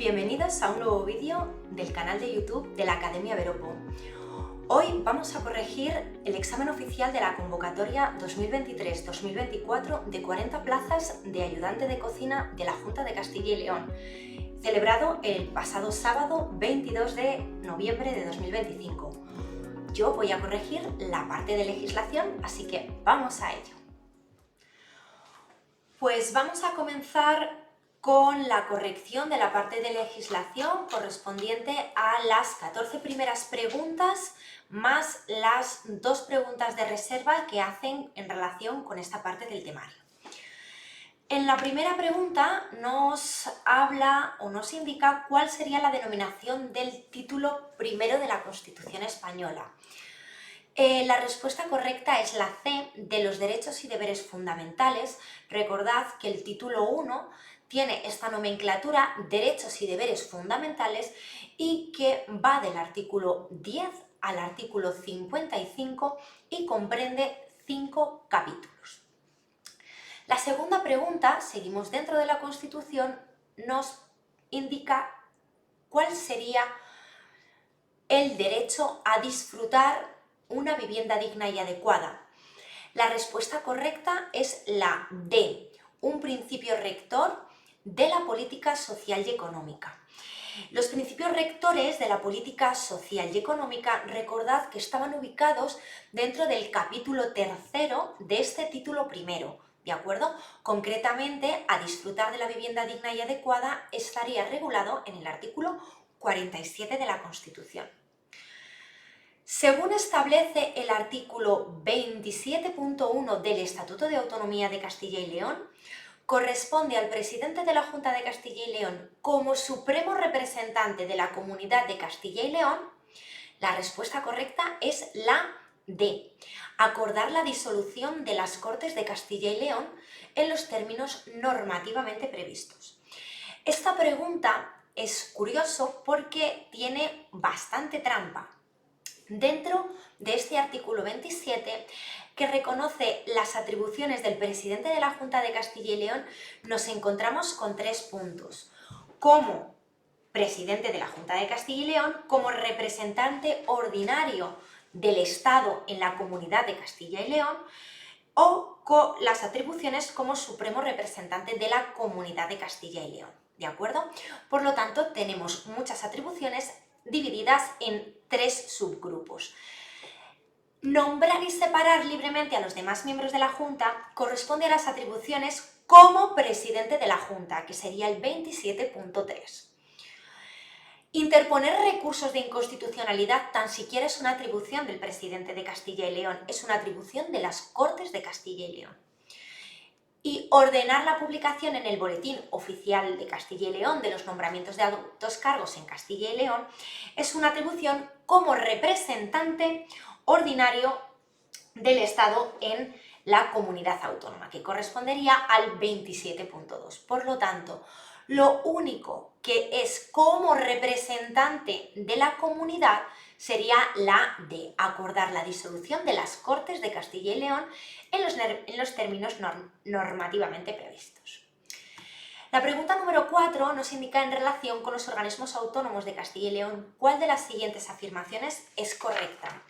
Bienvenidos a un nuevo vídeo del canal de YouTube de la Academia Veropo. Hoy vamos a corregir el examen oficial de la convocatoria 2023-2024 de 40 plazas de ayudante de cocina de la Junta de Castilla y León, celebrado el pasado sábado 22 de noviembre de 2025. Yo voy a corregir la parte de legislación, así que vamos a ello. Pues vamos a comenzar con la corrección de la parte de legislación correspondiente a las 14 primeras preguntas más las 2 preguntas de reserva que hacen en relación con esta parte del temario. En la primera pregunta nos habla o nos indica cuál sería la denominación del título primero de la Constitución española. La respuesta correcta es la C, de los derechos y deberes fundamentales. Recordad que el título 1 tiene esta nomenclatura, derechos y deberes fundamentales, y que va del artículo 10 al artículo 55 y comprende 5 capítulos. La segunda pregunta, seguimos dentro de la Constitución, nos indica cuál sería el derecho a disfrutar una vivienda digna y adecuada. La respuesta correcta es la D, un principio rector de la política social y económica. Los principios rectores de la política social y económica, recordad que estaban ubicados dentro del capítulo tercero de este título primero, ¿de acuerdo? Concretamente, a disfrutar de la vivienda digna y adecuada estaría regulado en el artículo 47 de la Constitución. Según establece el artículo 27.1 del Estatuto de Autonomía de Castilla y León, corresponde al presidente de la Junta de Castilla y León como supremo representante de la Comunidad de Castilla y León. La respuesta correcta es la D, acordar la disolución de las Cortes de Castilla y León en los términos normativamente previstos. Esta pregunta es curioso porque tiene bastante trampa. Dentro de este artículo 27, que reconoce las atribuciones del presidente de la Junta de Castilla y León, nos encontramos con 3 puntos. Como presidente de la Junta de Castilla y León, como representante ordinario del Estado en la Comunidad de Castilla y León, o con las atribuciones como supremo representante de la Comunidad de Castilla y León, ¿de acuerdo? Por lo tanto, tenemos muchas atribuciones divididas en 3 subgrupos. Nombrar y separar libremente a los demás miembros de la Junta corresponde a las atribuciones como presidente de la Junta, que sería el 27.3. Interponer recursos de inconstitucionalidad tan siquiera es una atribución del presidente de Castilla y León, es una atribución de las Cortes de Castilla y León. Y ordenar la publicación en el Boletín Oficial de Castilla y León de los nombramientos de altos cargos en Castilla y León es una atribución como representante ordinario del Estado en la comunidad autónoma, que correspondería al 27.2. Por lo tanto, lo único que es como representante de la comunidad sería la de acordar la disolución de las Cortes de Castilla y León en los términos normativamente previstos. La pregunta número 4 nos indica en relación con los organismos autónomos de Castilla y León cuál de las siguientes afirmaciones es correcta.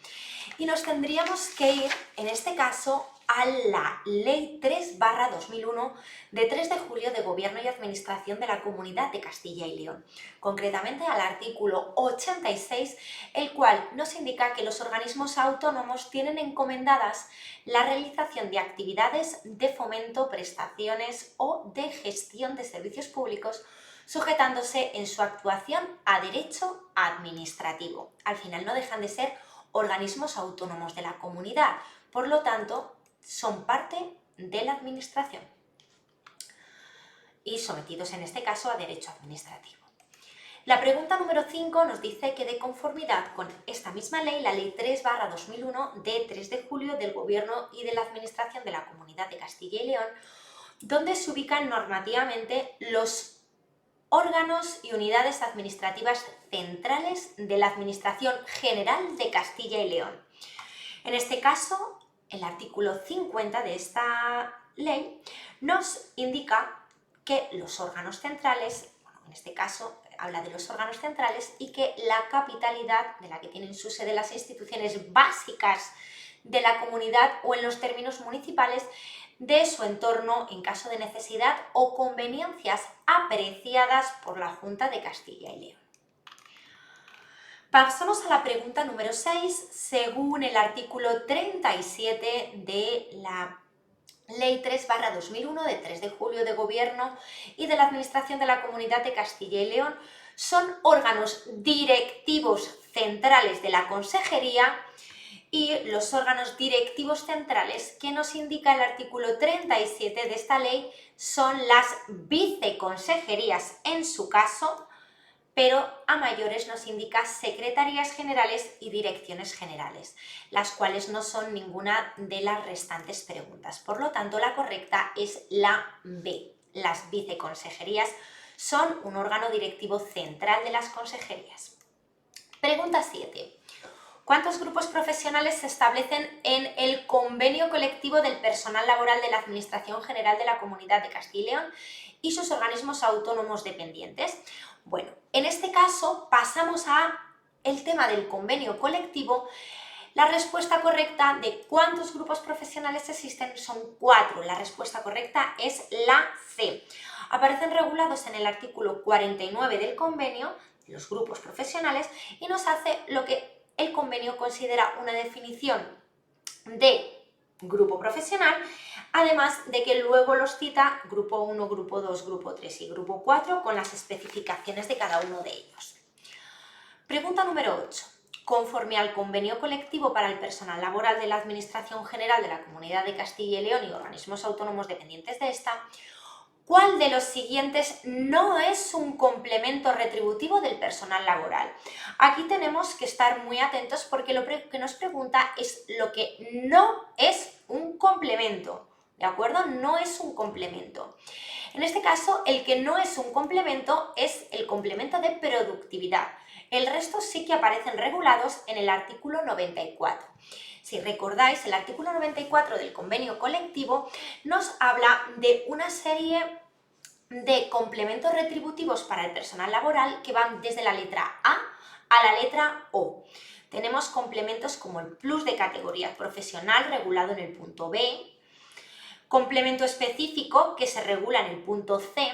Y nos tendríamos que ir, en este caso, a la Ley 3/2001 de 3 de julio de Gobierno y Administración de la Comunidad de Castilla y León, concretamente al artículo 86, el cual nos indica que los organismos autónomos tienen encomendadas la realización de actividades de fomento, prestaciones o de gestión de servicios públicos, sujetándose en su actuación a derecho administrativo. Al final no dejan de ser organismos autónomos de la comunidad, por lo tanto, son parte de la administración y sometidos en este caso a derecho administrativo. La pregunta número 5 nos dice que de conformidad con esta misma ley, la Ley 3/2001 de 3 de julio del Gobierno y de la Administración de la Comunidad de Castilla y León, donde se ubican normativamente los órganos y unidades administrativas centrales de la Administración General de Castilla y León. En este caso, el artículo 50 de esta ley nos indica que los órganos centrales, en este caso habla de los órganos centrales, y que la capitalidad, de la que tienen su sede las instituciones básicas de la comunidad o en los términos municipales, de su entorno en caso de necesidad o conveniencias apreciadas por la Junta de Castilla y León. Pasamos a la pregunta número 6. Según el artículo 37 de la Ley 3/2001 de 3 de julio de Gobierno y de la Administración de la Comunidad de Castilla y León, son órganos directivos centrales de la Consejería, y los órganos directivos centrales que nos indica el artículo 37 de esta ley son las viceconsejerías en su caso, pero a mayores nos indica secretarías generales y direcciones generales, las cuales no son ninguna de las restantes preguntas. Por lo tanto, la correcta es la B. Las viceconsejerías son un órgano directivo central de las consejerías. Pregunta 7. ¿Cuántos grupos profesionales se establecen en el convenio colectivo del personal laboral de la Administración General de la Comunidad de Castilla y León y sus organismos autónomos dependientes? Bueno, en este caso pasamos a el tema del convenio colectivo. La respuesta correcta de cuántos grupos profesionales existen son 4. La respuesta correcta es la C. Aparecen regulados en el artículo 49 del convenio, los grupos profesionales, y nos hace lo que el convenio considera una definición de grupo profesional, además de que luego los cita grupo 1, grupo 2, grupo 3 y grupo 4 con las especificaciones de cada uno de ellos. Pregunta número 8. Conforme al convenio colectivo para el personal laboral de la Administración General de la Comunidad de Castilla y León y organismos autónomos dependientes de esta, ¿cuál de los siguientes no es un complemento retributivo del personal laboral? Aquí tenemos que estar muy atentos porque lo que nos pregunta es lo que no es un complemento, ¿de acuerdo? No es un complemento. En este caso, el que no es un complemento es el complemento de productividad. El resto sí que aparecen regulados en el artículo 94. Si recordáis, el artículo 94 del convenio colectivo nos habla de una serie de complementos retributivos para el personal laboral que van desde la letra A a la letra O. Tenemos complementos como el plus de categoría profesional regulado en el punto B, complemento específico que se regula en el punto C,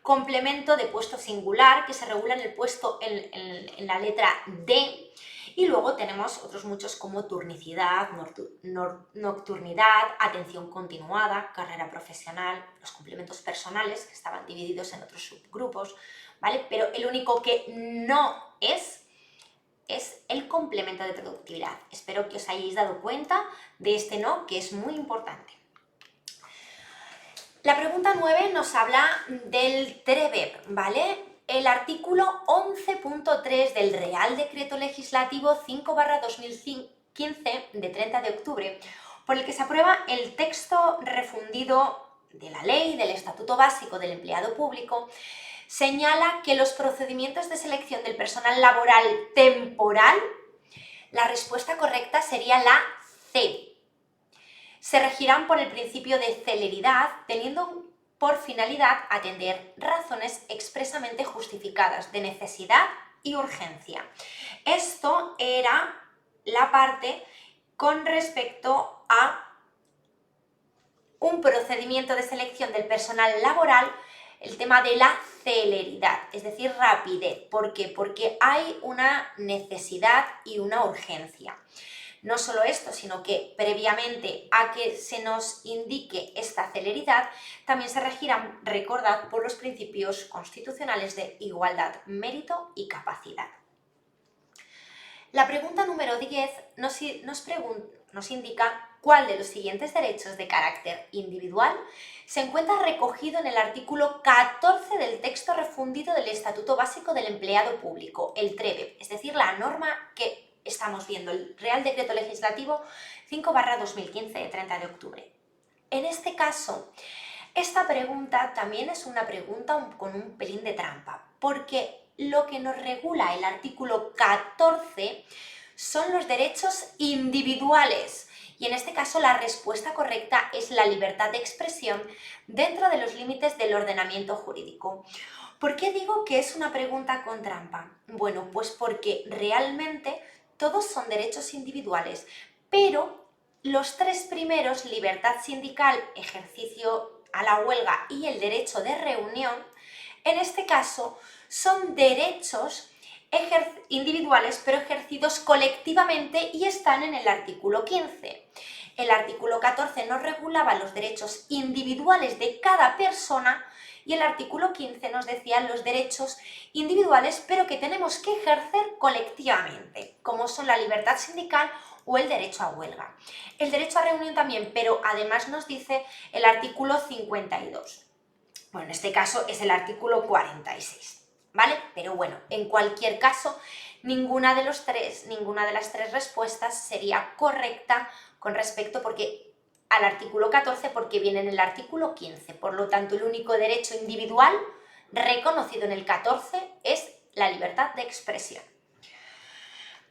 complemento de puesto singular que se regula en el puesto en la letra D, y luego tenemos otros muchos como turnicidad, nocturnidad, atención continuada, carrera profesional, los complementos personales que estaban divididos en otros subgrupos, ¿vale? Pero el único que no es el complemento de productividad. Espero que os hayáis dado cuenta de este no, que es muy importante. La pregunta 9 nos habla del TREBEP, ¿vale? El artículo 11.3 del Real Decreto Legislativo 5/2015 de 30 de octubre, por el que se aprueba el texto refundido de la Ley del Estatuto Básico del Empleado Público, señala que los procedimientos de selección del personal laboral temporal, la respuesta correcta sería la C. Se regirán por el principio de celeridad, teniendo por finalidad atender razones expresamente justificadas de necesidad y urgencia. Esto era la parte con respecto a un procedimiento de selección del personal laboral, el tema de la celeridad, es decir, rapidez. ¿Por qué? Porque hay una necesidad y una urgencia. No solo esto, sino que previamente a que se nos indique esta celeridad, también se regirán, recordad, por los principios constitucionales de igualdad, mérito y capacidad. La pregunta número 10 nos indica cuál de los siguientes derechos de carácter individual se encuentra recogido en el artículo 14 del texto refundido del Estatuto Básico del Empleado Público, el TREBEP, es decir, la norma que estamos viendo, el Real Decreto Legislativo 5/2015 de 30 de octubre. En este caso, esta pregunta también es una pregunta con un pelín de trampa, porque lo que nos regula el artículo 14 son los derechos individuales, y en este caso la respuesta correcta es la libertad de expresión dentro de los límites del ordenamiento jurídico. ¿Por qué digo que es una pregunta con trampa? Bueno, pues porque realmente todos son derechos individuales, pero los tres primeros, libertad sindical, ejercicio a la huelga y el derecho de reunión, en este caso son derechos individuales pero ejercidos colectivamente y están en el artículo 15. El artículo 14 nos regulaba los derechos individuales de cada persona y el artículo 15 nos decía los derechos individuales pero que tenemos que ejercer colectivamente, como son la libertad sindical o el derecho a huelga. El derecho a reunión también, pero además nos dice el artículo 52. Bueno, en este caso es el artículo 46, ¿vale? Pero bueno, en cualquier caso, ninguna de las tres respuestas sería correcta con respecto al artículo 14 porque viene en el artículo 15. Por lo tanto, el único derecho individual reconocido en el 14 es la libertad de expresión.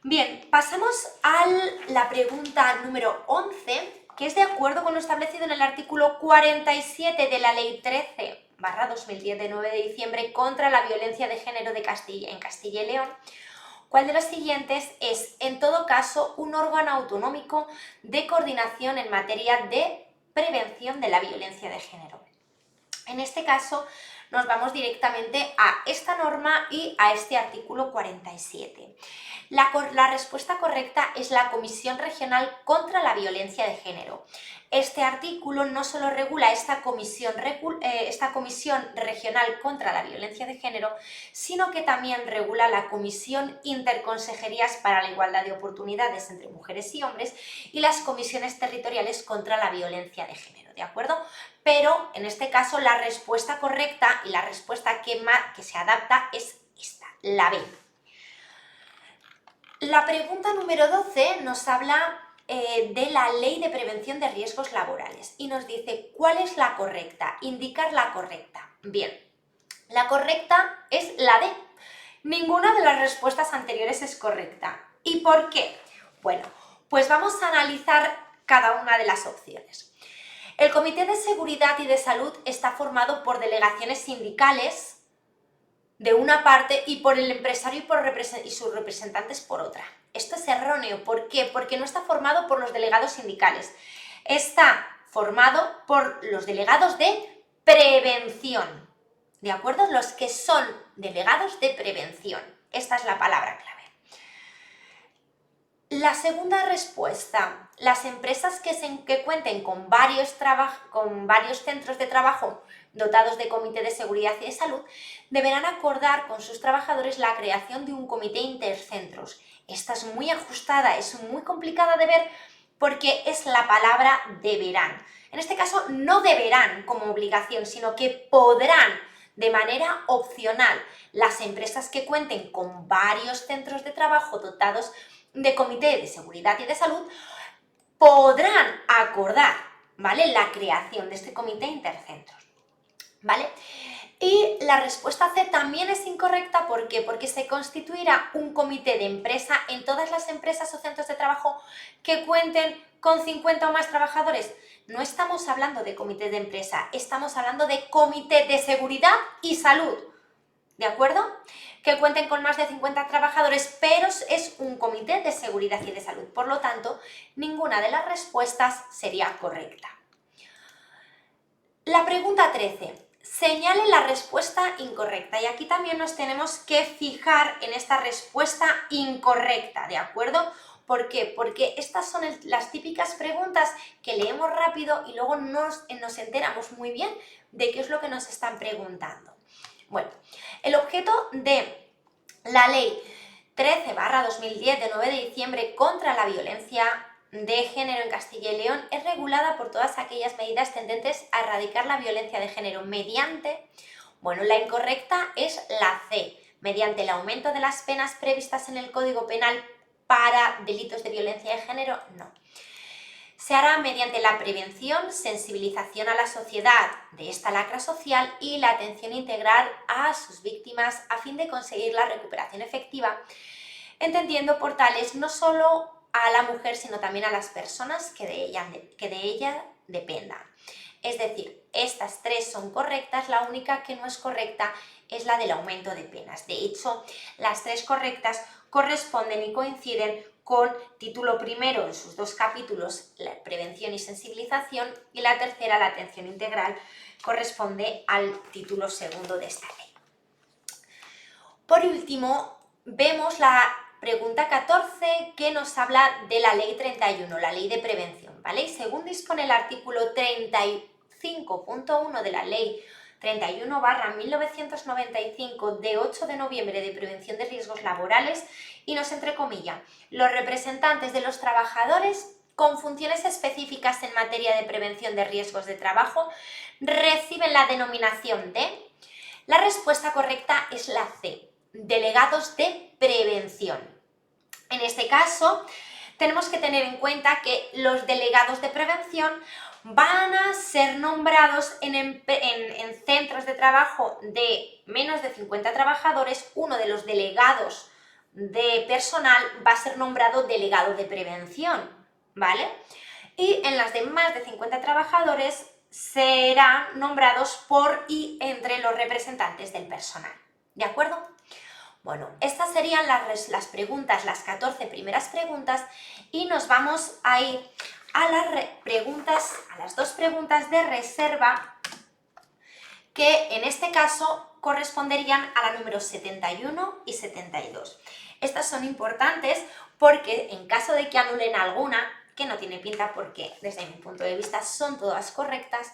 Bien, pasamos a la pregunta número 11, que es de acuerdo con lo establecido en el artículo 47 de la Ley 13/2010 de 9 de diciembre contra la violencia de género en Castilla y León. ¿Cuál de los siguientes es, en todo caso, un órgano autonómico de coordinación en materia de prevención de la violencia de género? En este caso, nos vamos directamente a esta norma y a este artículo 47. La respuesta correcta es la Comisión Regional contra la Violencia de Género. Este artículo no solo regula esta comisión regional contra la violencia de género, sino que también regula la Comisión Interconsejerías para la Igualdad de Oportunidades entre Mujeres y Hombres y las comisiones territoriales contra la violencia de género, ¿de acuerdo? Pero en este caso la respuesta correcta y la respuesta que se adapta es esta, la B. La pregunta número 12 nos habla de la Ley de Prevención de Riesgos Laborales y nos dice ¿cuál es la correcta? Indicar la correcta. Bien, la correcta es la D. Ninguna de las respuestas anteriores es correcta. ¿Y por qué? Bueno, pues vamos a analizar cada una de las opciones. El Comité de Seguridad y de Salud está formado por delegaciones sindicales de una parte y por el empresario y sus representantes por otra. Esto es erróneo. ¿Por qué? Porque no está formado por los delegados sindicales. Está formado por los delegados de prevención. ¿De acuerdo? Los que son delegados de prevención. Esta es la palabra clave. La segunda respuesta, las empresas que cuenten con varios centros de trabajo dotados de comité de seguridad y de salud deberán acordar con sus trabajadores la creación de un comité intercentros. Esta es muy ajustada, es muy complicada de ver porque es la palabra deberán. En este caso no deberán como obligación, sino que podrán de manera opcional las empresas que cuenten con varios centros de trabajo dotados de comité de seguridad y de salud podrán acordar, ¿vale?, la creación de este comité intercentros, ¿vale? Y la respuesta C también es incorrecta, ¿por qué? Porque se constituirá un comité de empresa en todas las empresas o centros de trabajo que cuenten con 50 o más trabajadores. No estamos hablando de comité de empresa, estamos hablando de comité de seguridad y salud, ¿de acuerdo? Que cuenten con más de 50 trabajadores, pero es un comité de seguridad y de salud. Por lo tanto, ninguna de las respuestas sería correcta. La pregunta 13. Señale la respuesta incorrecta. Y aquí también nos tenemos que fijar en esta respuesta incorrecta, ¿de acuerdo? ¿Por qué? Porque estas son las típicas preguntas que leemos rápido y luego nos enteramos muy bien de qué es lo que nos están preguntando. Bueno, el objeto de la Ley 13/2010 de 9 de diciembre contra la violencia de género en Castilla y León es regulada por todas aquellas medidas tendentes a erradicar la violencia de género mediante, bueno, la incorrecta es la C, mediante el aumento de las penas previstas en el Código Penal para delitos de violencia de género, no. Se hará mediante la prevención, sensibilización a la sociedad de esta lacra social y la atención integral a sus víctimas a fin de conseguir la recuperación efectiva, entendiendo por tales no solo a la mujer, sino también a las personas que de ella dependan. Es decir, estas tres son correctas, la única que no es correcta es la del aumento de penas. De hecho, las 3 correctas corresponden y coinciden con título primero en sus 2 capítulos, la prevención y sensibilización, y la tercera, la atención integral, corresponde al título segundo de esta ley. Por último, vemos la pregunta 14 que nos habla de la ley 31, la ley de prevención, ¿vale? Y según dispone el artículo 35.1 de la ley 31/1995 de 8 de noviembre de prevención de riesgos laborales, y nos entrecomilla, los representantes de los trabajadores con funciones específicas en materia de prevención de riesgos de trabajo reciben la denominación de... La respuesta correcta es la C, delegados de prevención. En este caso, tenemos que tener en cuenta que los delegados de prevención van a ser nombrados en centros de trabajo de menos de 50 trabajadores. Uno de los delegados de personal va a ser nombrado delegado de prevención, ¿vale? Y en las de más de 50 trabajadores serán nombrados por y entre los representantes del personal, ¿de acuerdo? Bueno, estas serían las preguntas, las 14 primeras preguntas, y nos vamos a ir a las 2 preguntas de reserva, que en este caso corresponderían a la número 71 y 72. Estas son importantes porque en caso de que anulen alguna, que no tiene pinta porque desde mi punto de vista son todas correctas,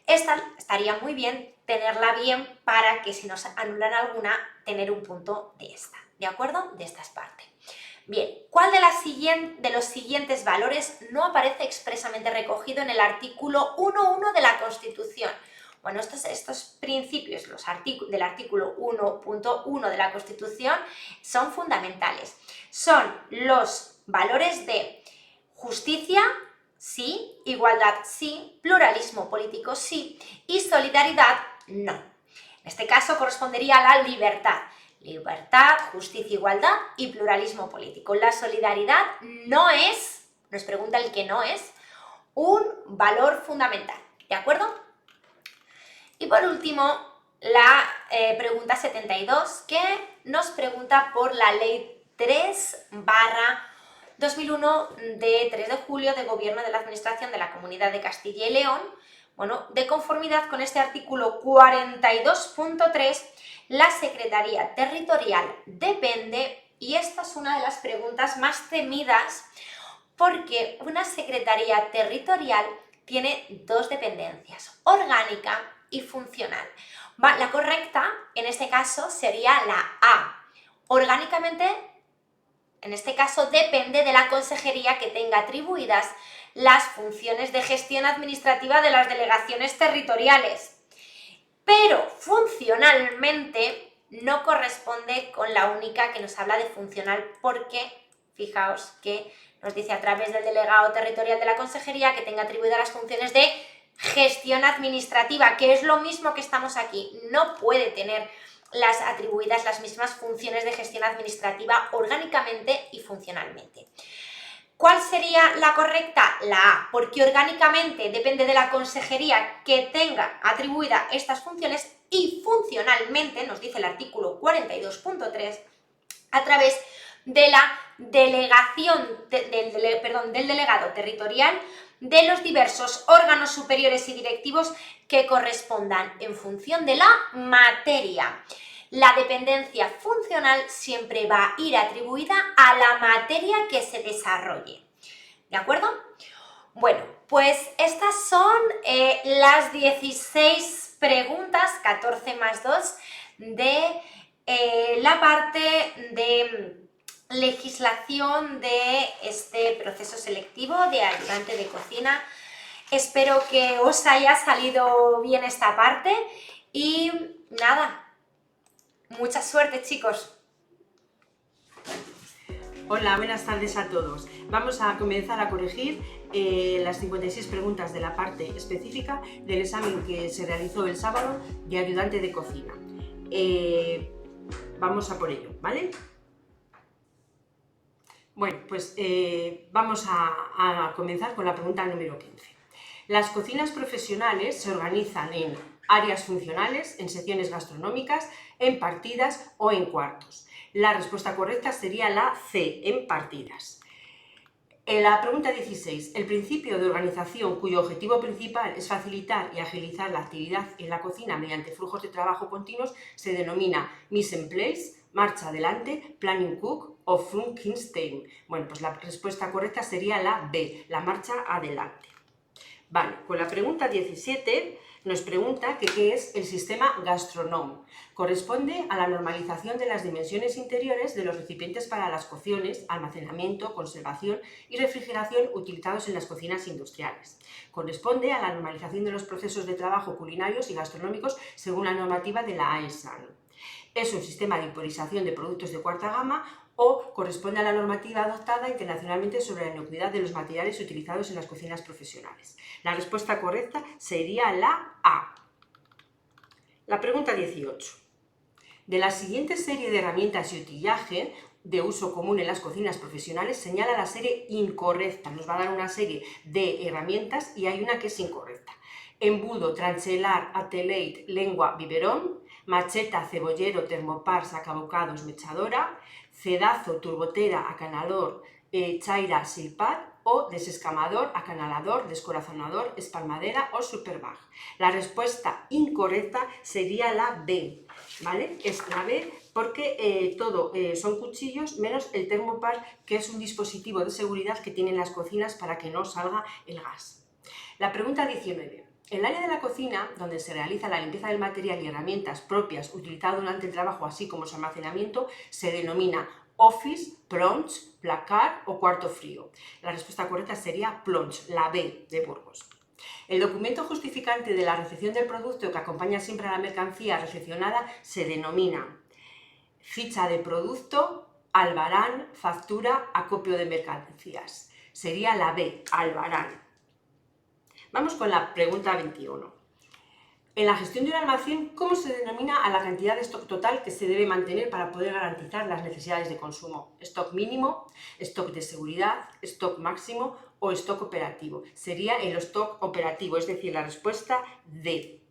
esta estaría muy bien tenerla bien para que si nos anulan alguna, tener un punto de esta, ¿de acuerdo? De esta parte. Bien, ¿cuál de los siguientes valores no aparece expresamente recogido en el artículo 1.1 de la Constitución? Bueno, estos principios del artículo 1.1 de la Constitución son fundamentales. Son los valores de justicia, sí; igualdad, sí; pluralismo político, sí; y solidaridad, no. En este caso correspondería a la libertad. Libertad, justicia, igualdad y pluralismo político. La solidaridad no es, nos pregunta el que no es, un valor fundamental, ¿de acuerdo? Y por último, la pregunta 72, que nos pregunta por la ley 3/2001 de 3 de julio de Gobierno de la Administración de la Comunidad de Castilla y León. Bueno, de conformidad con este artículo 42.3, la Secretaría Territorial depende, y esta es una de las preguntas más temidas, porque una Secretaría Territorial tiene 2 dependencias, orgánica y funcional. La correcta, en este caso, sería la A. Orgánicamente, en este caso, depende de la consejería que tenga atribuidas las funciones de gestión administrativa de las delegaciones territoriales. Pero funcionalmente no corresponde con la única que nos habla de funcional, porque fijaos que nos dice a través del delegado territorial de la consejería que tenga atribuidas las funciones de gestión administrativa, que es lo mismo que estamos aquí. No puede tener atribuidas las mismas funciones de gestión administrativa orgánicamente y funcionalmente. ¿Cuál sería la correcta? La A, porque orgánicamente depende de la consejería que tenga atribuidas estas funciones, y funcionalmente, nos dice el artículo 42.3, a través de la delegación del delegado territorial de los diversos órganos superiores y directivos que correspondan en función de la materia. La dependencia funcional siempre va a ir atribuida a la materia que se desarrolle, ¿de acuerdo? Bueno, pues estas son las 16 preguntas, 14 más 2, de la parte de legislación de este proceso selectivo de ayudante de cocina. Espero que os haya salido bien esta parte y nada, mucha suerte, chicos. Hola, buenas tardes a todos. Vamos a comenzar a corregir las 56 preguntas de la parte específica del examen que se realizó el sábado de ayudante de cocina. Vamos a por ello, ¿vale? Bueno, pues vamos a comenzar con la pregunta número 15. Las cocinas profesionales se organizan en áreas funcionales, en secciones gastronómicas, en partidas o en cuartos. La respuesta correcta sería la C, en partidas. En la pregunta 16, el principio de organización cuyo objetivo principal es facilitar y agilizar la actividad en la cocina mediante flujos de trabajo continuos se denomina mise en place, marcha adelante, planning cook o Frankenstein. Bueno, pues la respuesta correcta sería la B, la marcha adelante. Vale, con la pregunta 17 nos pregunta que qué es el sistema gastronome. Corresponde a la normalización de las dimensiones interiores de los recipientes para las cocciones, almacenamiento, conservación y refrigeración utilizados en las cocinas industriales. Corresponde a la normalización de los procesos de trabajo culinarios y gastronómicos según la normativa de la AESAN. Es un sistema de imporización de productos de cuarta gama o corresponde a la normativa adoptada internacionalmente sobre la inocuidad de los materiales utilizados en las cocinas profesionales. La respuesta correcta sería la A. La pregunta 18. De la siguiente serie de herramientas y utillaje de uso común en las cocinas profesionales, señala la serie incorrecta. Nos va a dar una serie de herramientas y hay una que es incorrecta. Embudo, tranchelar, ateleit, lengua, biberón, macheta, cebollero, termopar, sacabocados, mechadora, cedazo, turbotera, acanador, chaira, silpat o desescamador, acanalador, descorazonador, espalmadera o superbag. La respuesta incorrecta sería la B, ¿vale? Es la B porque todo son cuchillos menos el termopar, que es un dispositivo de seguridad que tienen las cocinas para que no salga el gas. La pregunta 19. En el área de la cocina, donde se realiza la limpieza del material y herramientas propias utilizadas durante el trabajo, así como su almacenamiento, se denomina office, plonge, placar o cuarto frío. La respuesta correcta sería plonge, la B de Burgos. El documento justificante de la recepción del producto que acompaña siempre a la mercancía recepcionada se denomina ficha de producto, albarán, factura, acopio de mercancías. Sería la B, albarán. Vamos con la pregunta 21. En la gestión de un almacén, ¿cómo se denomina a la cantidad de stock total que se debe mantener para poder garantizar las necesidades de consumo? ¿Stock mínimo, stock de seguridad, stock máximo o stock operativo? Sería el stock operativo, es decir, la respuesta D.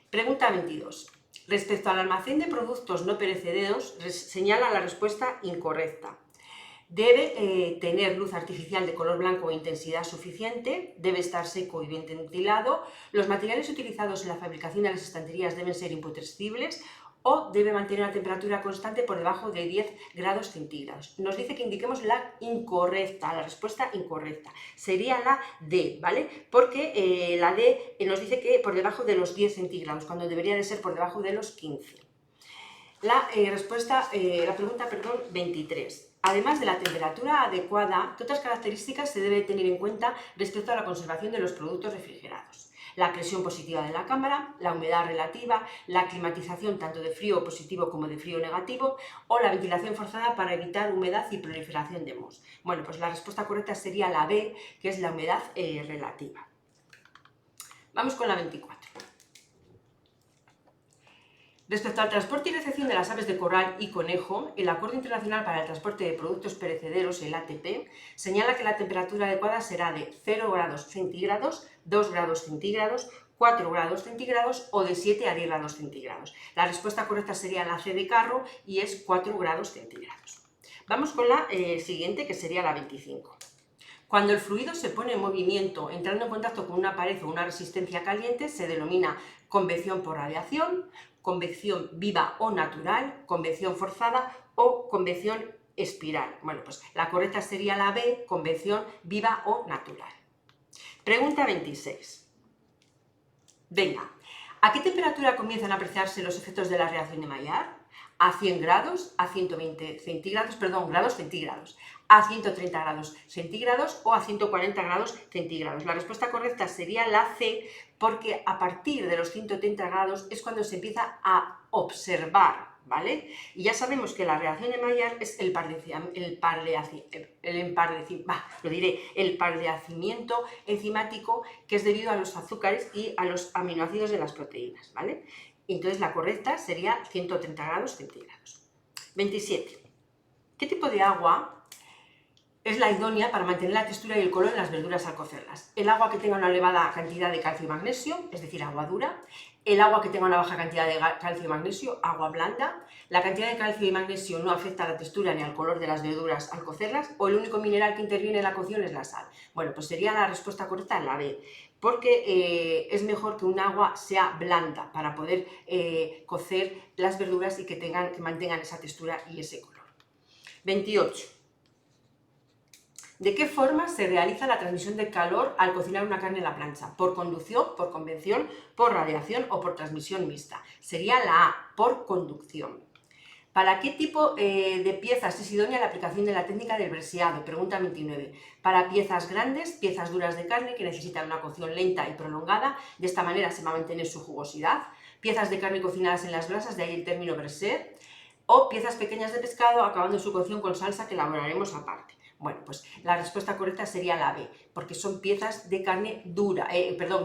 Pregunta 22. Respecto al almacén de productos no perecederos, señala la respuesta incorrecta. Debe tener luz artificial de color blanco o intensidad suficiente, debe estar seco y bien ventilado, los materiales utilizados en la fabricación de las estanterías deben ser imputrescibles o debe mantener una temperatura constante por debajo de 10 grados centígrados. Nos dice que indiquemos la incorrecta, la respuesta incorrecta. Sería la D, ¿vale? Porque la D nos dice que por debajo de los 10 centígrados, cuando debería de ser por debajo de los 15. La pregunta 23. Además de la temperatura adecuada, ¿qué otras características se debe tener en cuenta respecto a la conservación de los productos refrigerados? La presión positiva de la cámara, la humedad relativa, la climatización tanto de frío positivo como de frío negativo o la ventilación forzada para evitar humedad y proliferación de mohos. Bueno, pues la respuesta correcta sería la B, que es la humedad relativa. Vamos con la 24. Respecto al transporte y recepción de las aves de corral y conejo, el Acuerdo Internacional para el Transporte de Productos Perecederos, el ATP, señala que la temperatura adecuada será de 0 grados centígrados, 2 grados centígrados, 4 grados centígrados o de 7 a 10 grados centígrados. La respuesta correcta sería la C de carro y es 4 grados centígrados. Vamos con la siguiente, que sería la 25. Cuando el fluido se pone en movimiento entrando en contacto con una pared o una resistencia caliente, se denomina convección por radiación, convección viva o natural, convección forzada o convección espiral. Bueno, pues la correcta sería la B, convección viva o natural. Pregunta 26. Venga, ¿a qué temperatura comienzan a apreciarse los efectos de la reacción de Maillard? ¿A 100 grados, a 120 grados centígrados, a 130 grados centígrados o a 140 grados centígrados? La respuesta correcta sería la C, porque a partir de los 130 grados es cuando se empieza a observar, ¿vale? Y ya sabemos que la reacción de Maillard es el pardeacimiento enzimático, que es debido a los azúcares y a los aminoácidos de las proteínas, ¿vale? Entonces la correcta sería 130 grados centígrados. 27. ¿Qué tipo de agua es la idónea para mantener la textura y el color en las verduras al cocerlas. El agua que tenga una elevada cantidad de calcio y magnesio, es decir, agua dura. El agua que tenga una baja cantidad de calcio y magnesio, agua blanda. La cantidad de calcio y magnesio no afecta a la textura ni al color de las verduras al cocerlas. O el único mineral que interviene en la cocción es la sal. Bueno, pues sería la respuesta correcta la B, porque es mejor que un agua sea blanda para poder cocer las verduras y que mantengan esa textura y ese color. 28. ¿De qué forma se realiza la transmisión de calor al cocinar una carne en la plancha? ¿Por conducción, por convección, por radiación o por transmisión mixta? Sería la A, por conducción. ¿Para qué tipo de piezas es idónea la aplicación de la técnica del braseado? Pregunta 29. Para piezas grandes, piezas duras de carne que necesitan una cocción lenta y prolongada, de esta manera se va a mantener su jugosidad. Piezas de carne cocinadas en las brasas, de ahí el término braser. O piezas pequeñas de pescado acabando su cocción con salsa que elaboraremos aparte. Bueno, pues la respuesta correcta sería la B, porque son piezas de carne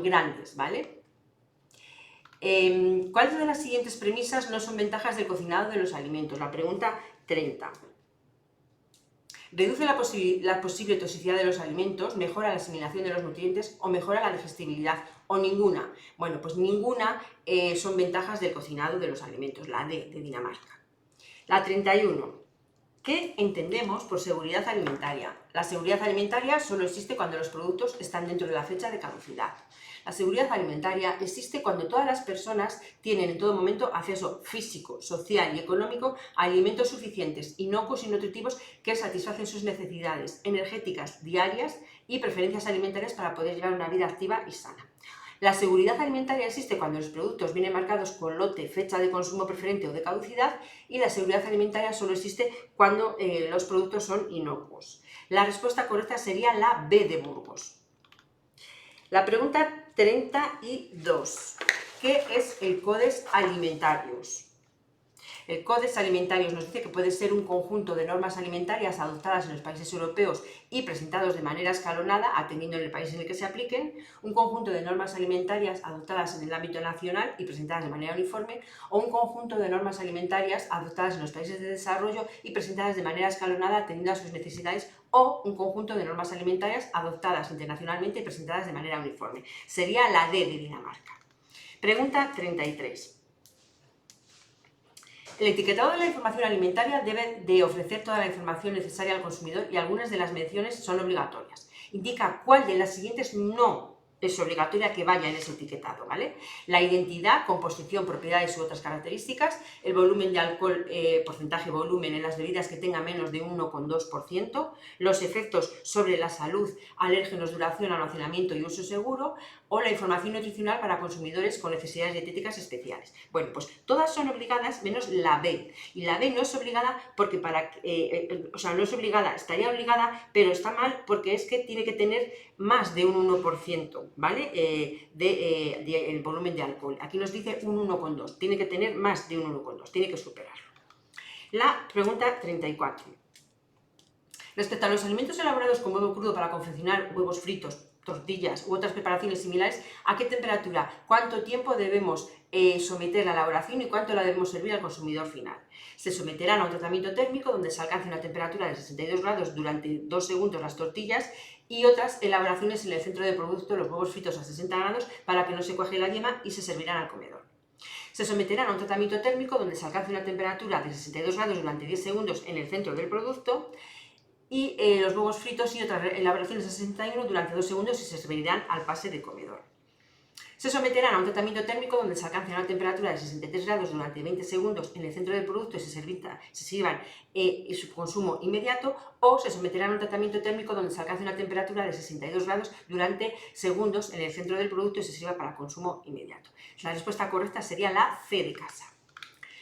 grandes, ¿vale? ¿Cuáles de las siguientes premisas no son ventajas del cocinado de los alimentos? La pregunta 30. Reduce la posible toxicidad de los alimentos, mejora la asimilación de los nutrientes o mejora la digestibilidad, o ninguna. Bueno, pues ninguna son ventajas del cocinado de los alimentos, la D de Dinamarca. La 31. ¿Qué entendemos por seguridad alimentaria? La seguridad alimentaria solo existe cuando los productos están dentro de la fecha de caducidad. La seguridad alimentaria existe cuando todas las personas tienen en todo momento acceso físico, social y económico a alimentos suficientes, inocuos y nutritivos que satisfacen sus necesidades energéticas diarias y preferencias alimentarias para poder llevar una vida activa y sana. La seguridad alimentaria existe cuando los productos vienen marcados con lote, fecha de consumo preferente o de caducidad, y la seguridad alimentaria solo existe cuando los productos son inocuos. La respuesta correcta sería la B de Burgos. La pregunta 32. ¿Qué es el Codex Alimentarius? El Codex Alimentarius nos dice que puede ser un conjunto de normas alimentarias adoptadas en los países europeos y presentados de manera escalonada, atendiendo en el país en el que se apliquen, un conjunto de normas alimentarias adoptadas en el ámbito nacional y presentadas de manera uniforme, o un conjunto de normas alimentarias adoptadas en los países de desarrollo y presentadas de manera escalonada, atendiendo a sus necesidades, o un conjunto de normas alimentarias adoptadas internacionalmente y presentadas de manera uniforme. Sería la D de Dinamarca. Pregunta 33. El etiquetado de la información alimentaria debe de ofrecer toda la información necesaria al consumidor y algunas de las menciones son obligatorias. Indica cuál de las siguientes no es obligatoria que vaya en ese etiquetado, ¿vale? La identidad, composición, propiedades u otras características, el volumen de alcohol, porcentaje volumen en las bebidas que tenga menos de 1,2%, los efectos sobre la salud, alérgenos, duración, almacenamiento y uso seguro, o la información nutricional para consumidores con necesidades dietéticas especiales. Bueno, pues todas son obligadas menos la B. Y la B no es obligada porque no es obligada, estaría obligada, pero está mal porque es que tiene que tener más de un 1%, ¿vale? El volumen de alcohol. Aquí nos dice un 1,2, tiene que tener más de un 1,2, tiene que superarlo. La pregunta 34. Respecto a los alimentos elaborados con huevo crudo para confeccionar huevos fritos, tortillas u otras preparaciones similares, ¿a qué temperatura, cuánto tiempo debemos someter la elaboración y cuánto la debemos servir al consumidor final? Se someterán a un tratamiento térmico donde se alcance una temperatura de 62 grados durante 2 segundos las tortillas y otras elaboraciones en el centro del producto, los huevos fritos a 60 grados para que no se cuaje la yema y se servirán al comedor. Se someterán a un tratamiento térmico donde se alcance una temperatura de 62 grados durante 10 segundos en el centro del producto y los huevos fritos y otras elaboraciones a 61 durante 2 segundos y se servirán al pase de comedor. Se someterán a un tratamiento térmico donde se alcance una temperatura de 63 grados durante 20 segundos en el centro del producto y se sirvan su consumo inmediato, o se someterán a un tratamiento térmico donde se alcance una temperatura de 62 grados durante segundos en el centro del producto y se sirva para consumo inmediato. La respuesta correcta sería la C de casa.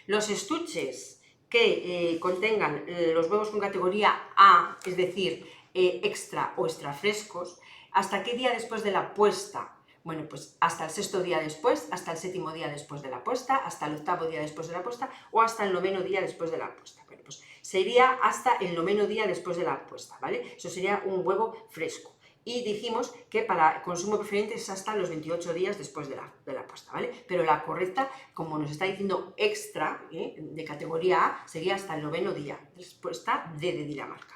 Los estuches que contengan los huevos con categoría A, es decir, extra o extra frescos, ¿hasta qué día después de la puesta? Bueno, pues hasta el 6.º día después, hasta el 7.º día después de la puesta, hasta el 8.º día después de la puesta o hasta el 9.º día después de la puesta. Bueno, pues sería hasta el 9.º día después de la puesta, ¿vale? Eso sería un huevo fresco. Y dijimos que para consumo preferente es hasta los 28 días después de la puesta, ¿vale? Pero la correcta, como nos está diciendo extra, de categoría A, sería hasta el 9.º día. Respuesta D de Dinamarca.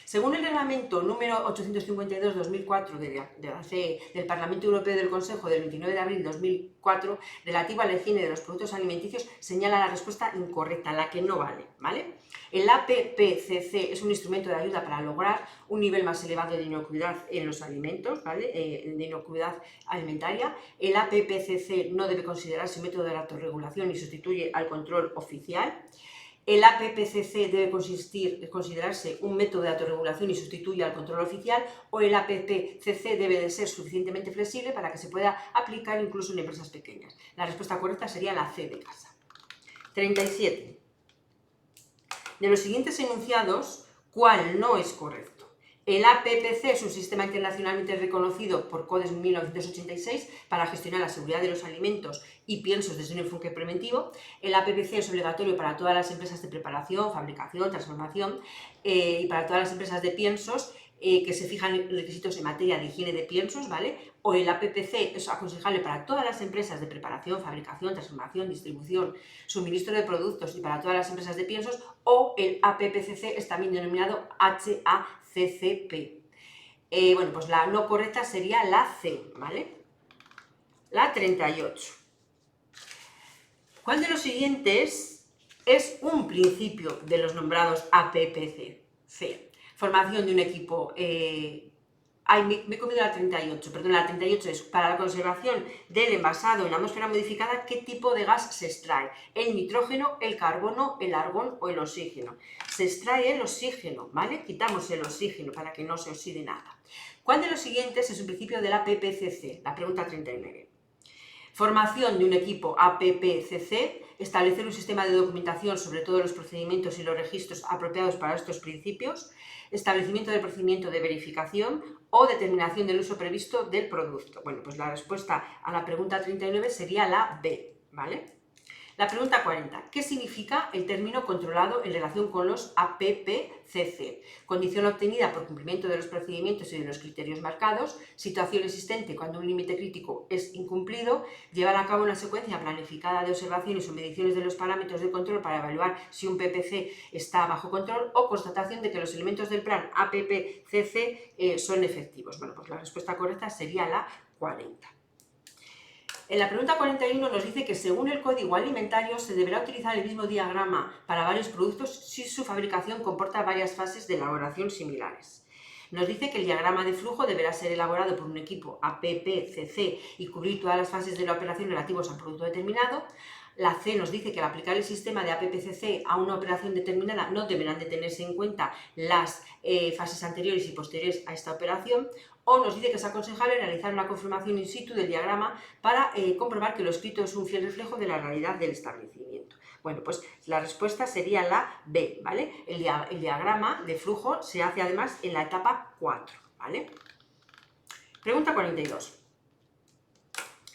Según el reglamento número 852-2004 de la CE, del Parlamento Europeo y del Consejo del 29 de abril de 2004, relativo a la higiene de los productos alimenticios, señala la respuesta incorrecta, la que no vale, ¿vale? El APPCC es un instrumento de ayuda para lograr un nivel más elevado de inocuidad en los alimentos, ¿vale? De inocuidad alimentaria. El APPCC no debe considerarse un método de autorregulación y sustituye al control oficial. El APPCC debe considerarse un método de autorregulación y sustituye al control oficial, o el APPCC debe de ser suficientemente flexible para que se pueda aplicar incluso en empresas pequeñas. La respuesta correcta sería la C de casa. 37. De los siguientes enunciados, ¿cuál no es correcto? El APPC es un sistema internacionalmente reconocido por CODES 1986 para gestionar la seguridad de los alimentos y piensos desde un enfoque preventivo. El APPC es obligatorio para todas las empresas de preparación, fabricación, transformación y para todas las empresas de piensos que se fijan requisitos en materia de higiene de piensos, ¿vale? O el APPC es aconsejable para todas las empresas de preparación, fabricación, transformación, distribución, suministro de productos y para todas las empresas de piensos, o el APPCC es también denominado HACCP. Bueno, pues la no correcta sería la C, ¿vale? La 38. ¿Cuál de los siguientes es un principio de los nombrados APPC? C. Formación de un equipo. Me he comido la 38, perdón, la 38 es para la conservación del envasado en la atmósfera modificada, ¿qué tipo de gas se extrae? ¿El nitrógeno, el carbono, el argón o el oxígeno? Se extrae el oxígeno, ¿vale? Quitamos el oxígeno para que no se oxide nada. ¿Cuál de los siguientes es un principio de la APPCC? La pregunta 39. Formación de un equipo APPCC, establecer un sistema de documentación sobre todos los procedimientos y los registros apropiados para estos principios, establecimiento del procedimiento de verificación o determinación del uso previsto del producto. Bueno, pues la respuesta a la pregunta 39 sería la B, ¿vale? La pregunta 40. ¿Qué significa el término controlado en relación con los APPCC? Condición obtenida por cumplimiento de los procedimientos y de los criterios marcados, situación existente cuando un límite crítico es incumplido, llevar a cabo una secuencia planificada de observaciones o mediciones de los parámetros de control para evaluar si un PPC está bajo control, o constatación de que los elementos del plan APPCC son efectivos. Bueno, pues la respuesta correcta sería la 40. En la pregunta 41 nos dice que según el Código Alimentario se deberá utilizar el mismo diagrama para varios productos si su fabricación comporta varias fases de elaboración similares. Nos dice que el diagrama de flujo deberá ser elaborado por un equipo APPCC y cubrir todas las fases de la operación relativas a un producto determinado. La C nos dice que al aplicar el sistema de APPCC a una operación determinada no deberán de tenerse en cuenta las fases anteriores y posteriores a esta operación. O nos dice que es aconsejable realizar una confirmación in situ del diagrama para comprobar que lo escrito es un fiel reflejo de la realidad del establecimiento. Bueno, pues la respuesta sería la B, ¿vale? El diagrama de flujo se hace además en la etapa 4, ¿vale? Pregunta 42.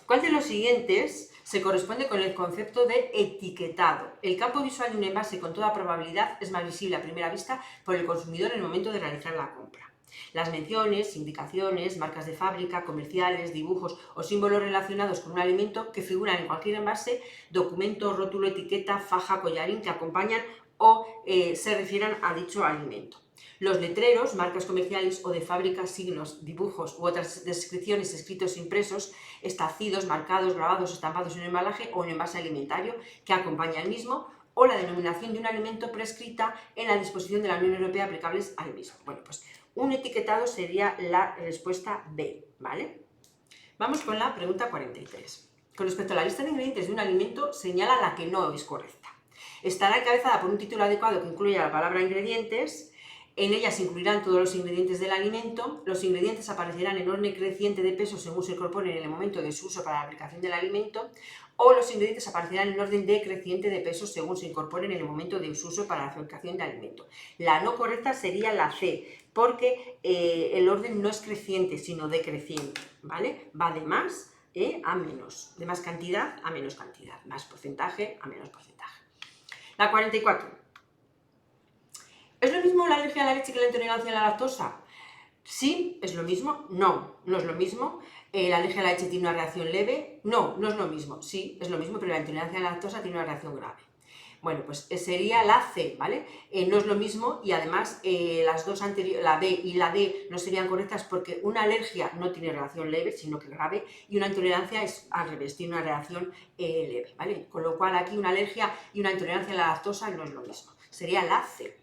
¿Cuál de los siguientes se corresponde con el concepto de etiquetado? El campo visual de un envase con toda probabilidad es más visible a primera vista por el consumidor en el momento de realizar la compra. Las menciones, indicaciones, marcas de fábrica, comerciales, dibujos o símbolos relacionados con un alimento que figuran en cualquier envase, documento, rótulo, etiqueta, faja, collarín que acompañan o se refieran a dicho alimento. Los letreros, marcas comerciales o de fábrica, signos, dibujos u otras descripciones escritos impresos, estacidos, marcados, grabados, estampados en un embalaje o en un envase alimentario que acompaña al mismo, o la denominación de un alimento prescrita en la disposición de la Unión Europea aplicables al mismo. Bueno, pues un etiquetado sería la respuesta B, ¿vale? Vamos con la pregunta 43. Con respecto a la lista de ingredientes de un alimento, señala la que no es correcta. Estará encabezada por un título adecuado que incluya la palabra ingredientes. En ella se incluirán todos los ingredientes del alimento. Los ingredientes aparecerán en orden creciente de peso según se incorporen en el momento de su uso para la aplicación del alimento, o los ingredientes aparecerán en orden decreciente de peso según se incorporen en el momento de su uso para la fabricación de alimento. La no correcta sería la C, porque el orden no es creciente, sino decreciente, ¿vale? Va de más a menos, de más cantidad a menos cantidad, más porcentaje a menos porcentaje. La 44. ¿Es lo mismo la alergia a la leche que la intolerancia a la lactosa? Sí, es lo mismo. No, no es lo mismo. ¿La alergia a la leche tiene una reacción leve? No, no es lo mismo. Sí, es lo mismo, pero la intolerancia a la lactosa tiene una reacción grave. Bueno, pues sería la C, ¿vale? No es lo mismo y además las dos anteriores, la B y la D, no serían correctas porque una alergia no tiene relación leve, sino que grave, y una intolerancia es al revés, tiene una relación leve, ¿vale? Con lo cual aquí una alergia y una intolerancia a la lactosa no es lo mismo, sería la C.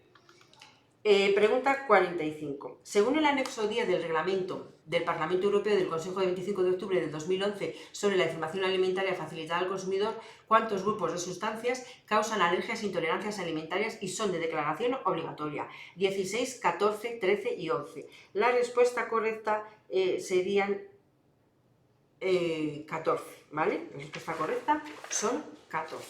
Pregunta 45. Según el anexo 10 del reglamento del Parlamento Europeo del Consejo de 25 de octubre del 2011 sobre la información alimentaria facilitada al consumidor, ¿cuántos grupos de sustancias causan alergias e intolerancias alimentarias y son de declaración obligatoria? 16, 14, 13 y 11. La respuesta correcta serían 14, ¿vale? La respuesta correcta son 14.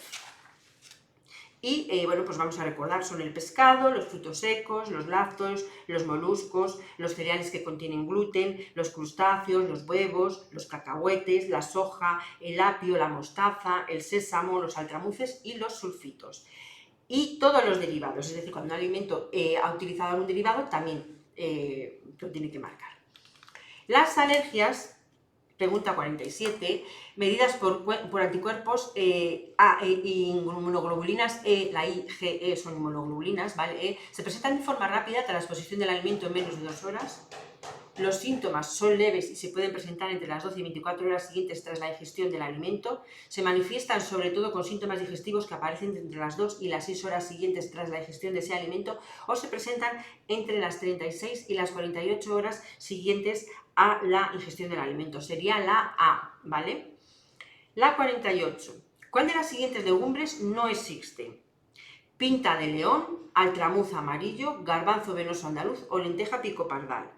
Y bueno, pues vamos a recordar, son el pescado, los frutos secos, los lácteos, los moluscos, los cereales que contienen gluten, los crustáceos, los huevos, los cacahuetes, la soja, el apio, la mostaza, el sésamo, los altramuces y los sulfitos. Y todos los derivados, es decir, cuando un alimento ha utilizado algún derivado, también lo tiene que marcar. Las alergias... Pregunta 47. Medidas por anticuerpos inmunoglobulinas E, la IgE son inmunoglobulinas, ¿vale? Se presentan de forma rápida tras la exposición del alimento en menos de 2 horas. Los síntomas son leves y se pueden presentar entre las 12 y 24 horas siguientes tras la ingestión del alimento. Se manifiestan sobre todo con síntomas digestivos que aparecen entre las 2 y las 6 horas siguientes tras la ingestión de ese alimento o se presentan entre las 36 y las 48 horas siguientes a la ingestión del alimento. Sería la A, ¿vale? La 48. ¿Cuál de las siguientes legumbres no existe? Pinta de león, altramuz amarillo, garbanzo venoso andaluz o lenteja pico pardal.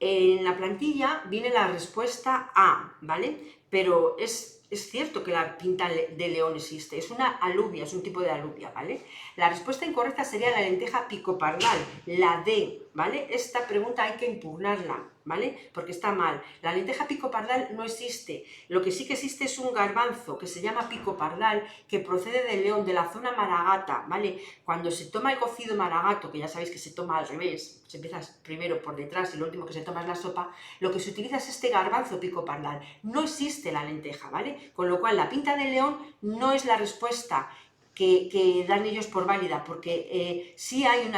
En la plantilla viene la respuesta A, ¿vale? Pero es cierto que la pinta de león existe, es una alubia, es un tipo de alubia, ¿vale? La respuesta incorrecta sería la lenteja pico pardal, la D, ¿vale? Esta pregunta hay que impugnarla, ¿vale? Porque está mal. La lenteja pico pardal no existe. Lo que sí que existe es un garbanzo que se llama pico pardal, que procede de León, de la zona Maragata, ¿vale? Cuando se toma el cocido maragato, que ya sabéis que se toma al revés, se empieza primero por detrás y lo último que se toma es la sopa, lo que se utiliza es este garbanzo pico pardal. No existe la lenteja, ¿vale? Con lo cual la pinta de león no es la respuesta que dan ellos por válida, porque sí hay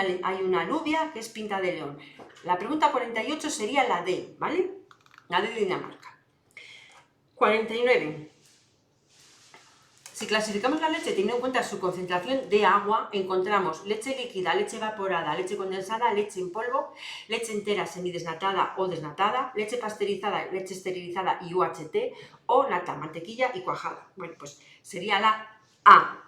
una alubia que es pinta de león. La pregunta 48 sería la D, ¿vale? La D de Dinamarca. 49. Si clasificamos la leche teniendo en cuenta su concentración de agua, encontramos leche líquida, leche evaporada, leche condensada, leche en polvo, leche entera semidesnatada o desnatada, leche pasteurizada, leche esterilizada y UHT, o nata, mantequilla y cuajada. Bueno, pues sería la A.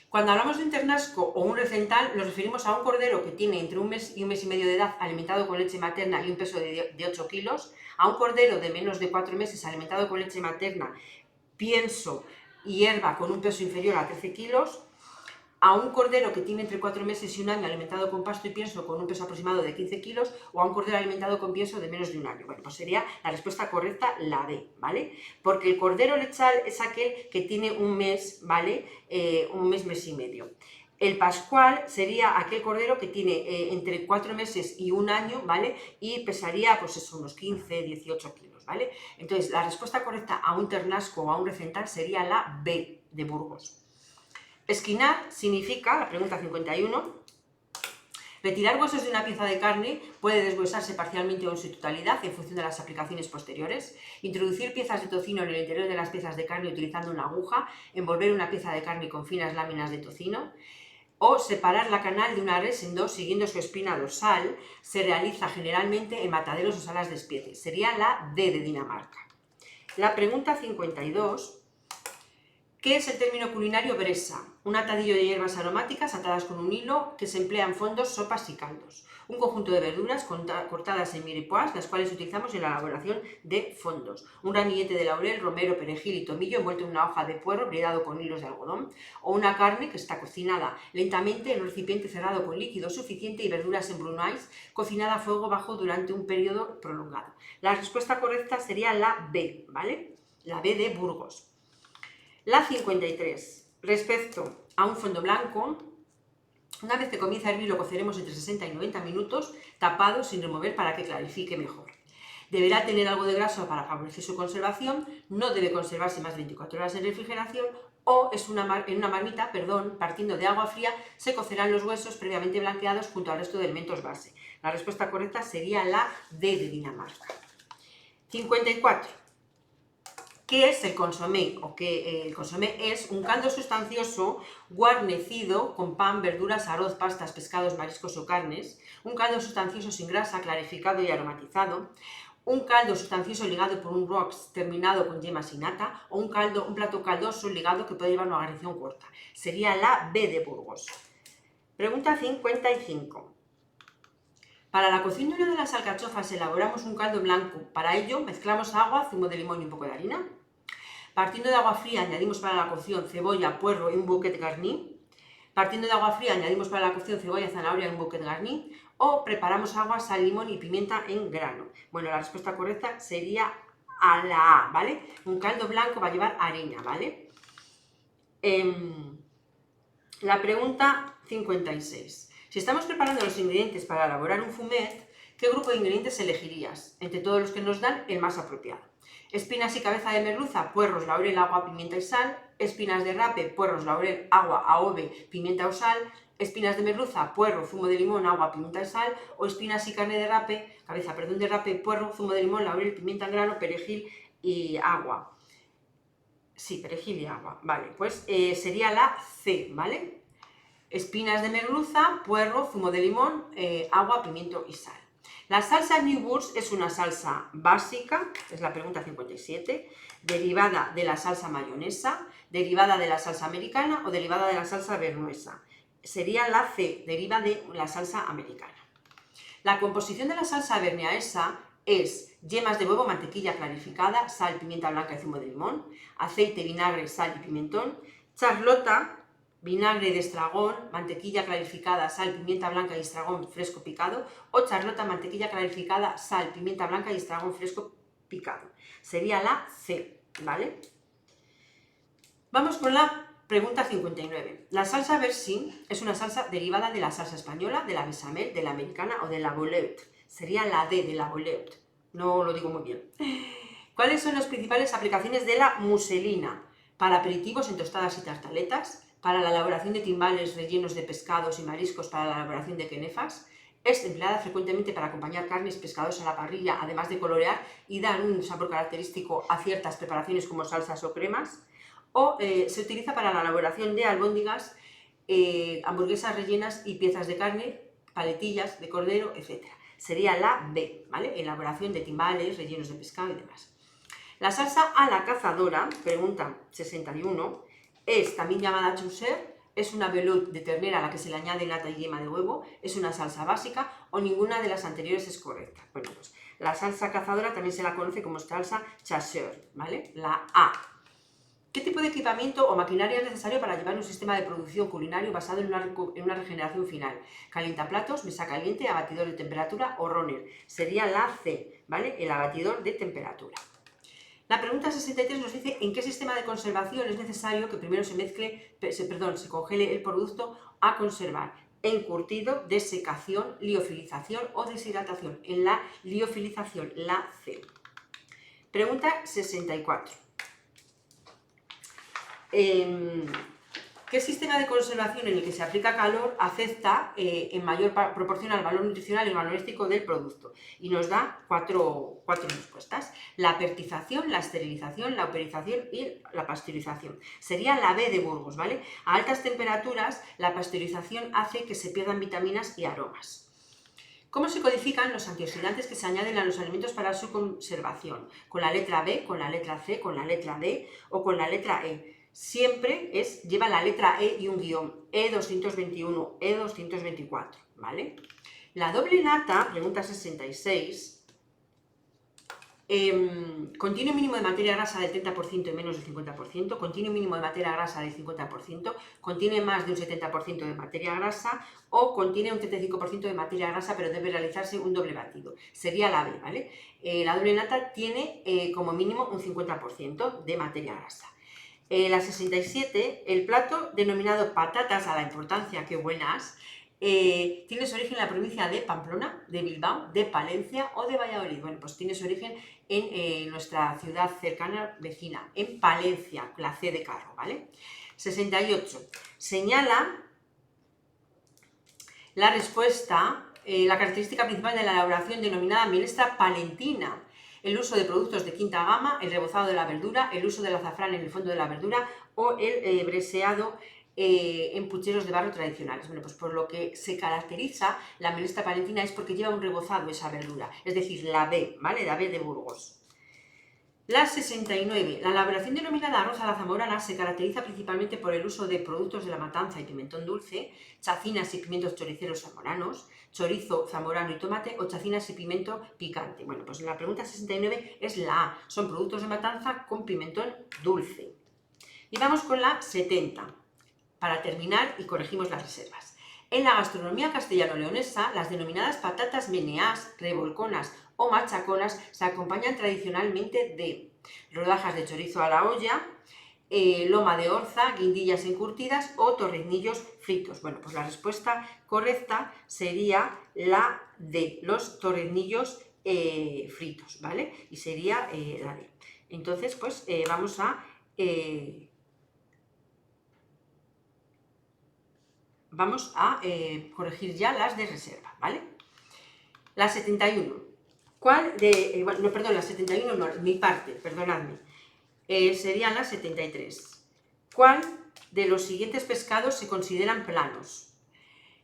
Cuando hablamos de un ternasco o un recental, nos referimos a un cordero que tiene entre 1 mes y 1 mes y medio de edad alimentado con leche materna y un peso de 8 kilos, a un cordero de menos de 4 meses alimentado con leche materna, pienso y hierba con un peso inferior a 13 kilos, a un cordero que tiene entre 4 meses y 1 año alimentado con pasto y pienso con un peso aproximado de 15 kilos o a un cordero alimentado con pienso de menos de 1 año. Bueno, pues sería la respuesta correcta la D, ¿vale? Porque el cordero lechal es aquel que tiene 1 mes, ¿vale? 1 mes, mes y medio. El pascual sería aquel cordero que tiene entre 4 meses y 1 año, ¿vale? Y pesaría, pues eso, unos 15, 18 kilos, ¿vale? Entonces, la respuesta correcta a un ternasco o a un recental sería la B, de Burgos. Esquinar significa, la pregunta 51, retirar huesos de una pieza de carne puede deshuesarse parcialmente o en su totalidad en función de las aplicaciones posteriores. Introducir piezas de tocino en el interior de las piezas de carne utilizando una aguja. Envolver una pieza de carne con finas láminas de tocino. O separar la canal de una res en dos siguiendo su espina dorsal. Se realiza generalmente en mataderos o salas de especies. Sería la D de Dinamarca. La pregunta 52. ¿Qué es el término culinario bresa? Un atadillo de hierbas aromáticas atadas con un hilo que se emplea en fondos, sopas y caldos. Un conjunto de verduras cortadas en mirepoix, las cuales utilizamos en la elaboración de fondos. Un ramillete de laurel, romero, perejil y tomillo envuelto en una hoja de puerro bridado con hilos de algodón. O una carne que está cocinada lentamente en un recipiente cerrado con líquido suficiente y verduras en brunoise, cocinada a fuego bajo durante un periodo prolongado. La respuesta correcta sería la B, ¿vale? La B de Burgos. La 53. Respecto a un fondo blanco, una vez que comienza a hervir lo coceremos entre 60 y 90 minutos, tapado sin remover para que clarifique mejor. Deberá tener algo de grasa para favorecer su conservación, no debe conservarse más de 24 horas en refrigeración o en una marmita, partiendo de agua fría, se cocerán los huesos previamente blanqueados junto al resto de elementos base. La respuesta correcta sería la D de Dinamarca. 54. ¿Qué es el consomé? El consomé es un caldo sustancioso guarnecido con pan, verduras, arroz, pastas, pescados, mariscos o carnes, un caldo sustancioso sin grasa, clarificado y aromatizado, un caldo sustancioso ligado por un rocks terminado con yema sin nata o un plato caldoso ligado que puede llevar una guarnición corta. Sería la B de Burgos. Pregunta 55. Para la cocción de las alcachofas elaboramos un caldo blanco. Para ello mezclamos agua, zumo de limón y un poco de harina. Partiendo de agua fría añadimos para la cocción cebolla, puerro y un bouquet garni. Partiendo de agua fría añadimos para la cocción cebolla, zanahoria y un bouquet garni. O preparamos agua, sal, limón y pimienta en grano. Bueno, la respuesta correcta sería a la A, ¿vale? Un caldo blanco va a llevar harina, ¿vale? La pregunta 56. Si estamos preparando los ingredientes para elaborar un fumet, ¿qué grupo de ingredientes elegirías? Entre todos los que nos dan, el más apropiado. Espinas y cabeza de merluza, puerros, laurel, agua, pimienta y sal. Espinas de rape, puerros, laurel, agua, adobe, pimienta o sal. Espinas de merluza, puerro, zumo de limón, agua, pimienta y sal. O espinas y carne de rape, de rape, puerro, zumo de limón, laurel, pimienta en grano, perejil y agua. Sí, perejil y agua. Vale, pues sería la C, ¿vale? Espinas de merluza, puerro, zumo de limón, agua, pimiento y sal. La salsa Neuburg es una salsa básica, es la pregunta 57, derivada de la salsa mayonesa, derivada de la salsa americana o derivada de la salsa bernuesa. Sería la C, deriva de la salsa americana. La composición de la salsa bernaesa es yemas de huevo, mantequilla clarificada, sal, pimienta blanca y zumo de limón, aceite, vinagre, sal y pimentón, charlota, vinagre de estragón, mantequilla clarificada, sal, pimienta blanca y estragón fresco picado, o charlota, mantequilla clarificada, sal, pimienta blanca y estragón fresco picado. Sería la C, ¿vale? Vamos con la pregunta 59. La salsa Bersin es una salsa derivada de la salsa española, de la bechamel, de la americana o de la bouleute. Sería la D de la bouleute. No lo digo muy bien. ¿Cuáles son las principales aplicaciones de la muselina? Para aperitivos en tostadas y tartaletas, para la elaboración de timbales rellenos de pescados y mariscos, para la elaboración de quenefas. Es empleada frecuentemente para acompañar carnes y pescados a la parrilla, además de colorear y dar un sabor característico a ciertas preparaciones como salsas o cremas. O se utiliza para la elaboración de albóndigas, hamburguesas rellenas y piezas de carne, paletillas de cordero, etc. Sería la B, ¿vale? Elaboración de timbales, rellenos de pescado y demás. La salsa a la cazadora, pregunta 61, es también llamada chaucer, es una veloute de ternera a la que se le añade nata y yema de huevo, es una salsa básica o ninguna de las anteriores es correcta. Bueno, pues la salsa cazadora también se la conoce como salsa chasseur, ¿vale? La A. ¿Qué tipo de equipamiento o maquinaria es necesario para llevar un sistema de producción culinario basado en una regeneración final? Calientaplatos, mesa caliente, abatidor de temperatura o runner. Sería la C, ¿vale? El abatidor de temperatura. La pregunta 63 nos dice en qué sistema de conservación es necesario que primero se congele el producto a conservar. Encurtido, desecación, liofilización o deshidratación. En la liofilización, la C. Pregunta 64. ¿Qué sistema de conservación en el que se aplica calor afecta en mayor proporción al valor nutricional y valorístico del producto? Y nos da cuatro respuestas. La apertización, la esterilización, la operización y la pasteurización. Sería la B de Burgos, ¿vale? A altas temperaturas, la pasteurización hace que se pierdan vitaminas y aromas. ¿Cómo se codifican los antioxidantes que se añaden a los alimentos para su conservación? ¿Con la letra B, con la letra C, con la letra D o con la letra E? Siempre lleva la letra E y un guión, E221, E224, ¿vale? La doble nata, pregunta 66, contiene un mínimo de materia grasa del 30% y menos del 50%, contiene un mínimo de materia grasa del 50%, contiene más de un 70% de materia grasa o contiene un 35% de materia grasa, pero debe realizarse un doble batido. Sería la B, ¿vale? La doble nata tiene como mínimo un 50% de materia grasa. La 67, el plato denominado patatas a la importancia, qué buenas, tiene su origen en la provincia de Pamplona, de Bilbao, de Palencia o de Valladolid. Bueno, pues tiene su origen en nuestra ciudad cercana vecina, en Palencia, la C de carro, ¿vale? 68. Señala la respuesta, la característica principal de la elaboración denominada minestra palentina: el uso de productos de quinta gama, el rebozado de la verdura, el uso del azafrán en el fondo de la verdura o el breseado en pucheros de barro tradicionales. Bueno, pues por lo que se caracteriza la minestra palentina es porque lleva un rebozado esa verdura, es decir, la B, ¿vale? La B de Burgos. La 69. La elaboración denominada arroz a la zamorana se caracteriza principalmente por el uso de productos de la matanza y pimentón dulce, chacinas y pimientos choriceros zamoranos, chorizo zamorano y tomate o chacinas y pimiento picante. Bueno, pues la pregunta 69 es la A. Son productos de matanza con pimentón dulce. Y vamos con la 70. Para terminar, y corregimos las reservas. En la gastronomía castellano-leonesa, las denominadas patatas meneás, revolconas o machaconas se acompañan tradicionalmente de rodajas de chorizo a la olla, loma de orza, guindillas encurtidas o torreznillos fritos. Bueno, pues la respuesta correcta sería la D, los torreznillos fritos, ¿vale? Y sería la D. Entonces, pues vamos a corregir ya las de reserva, ¿vale? La 71. La 71 no, mi parte, perdonadme. Serían las 73. ¿Cuál de los siguientes pescados se consideran planos?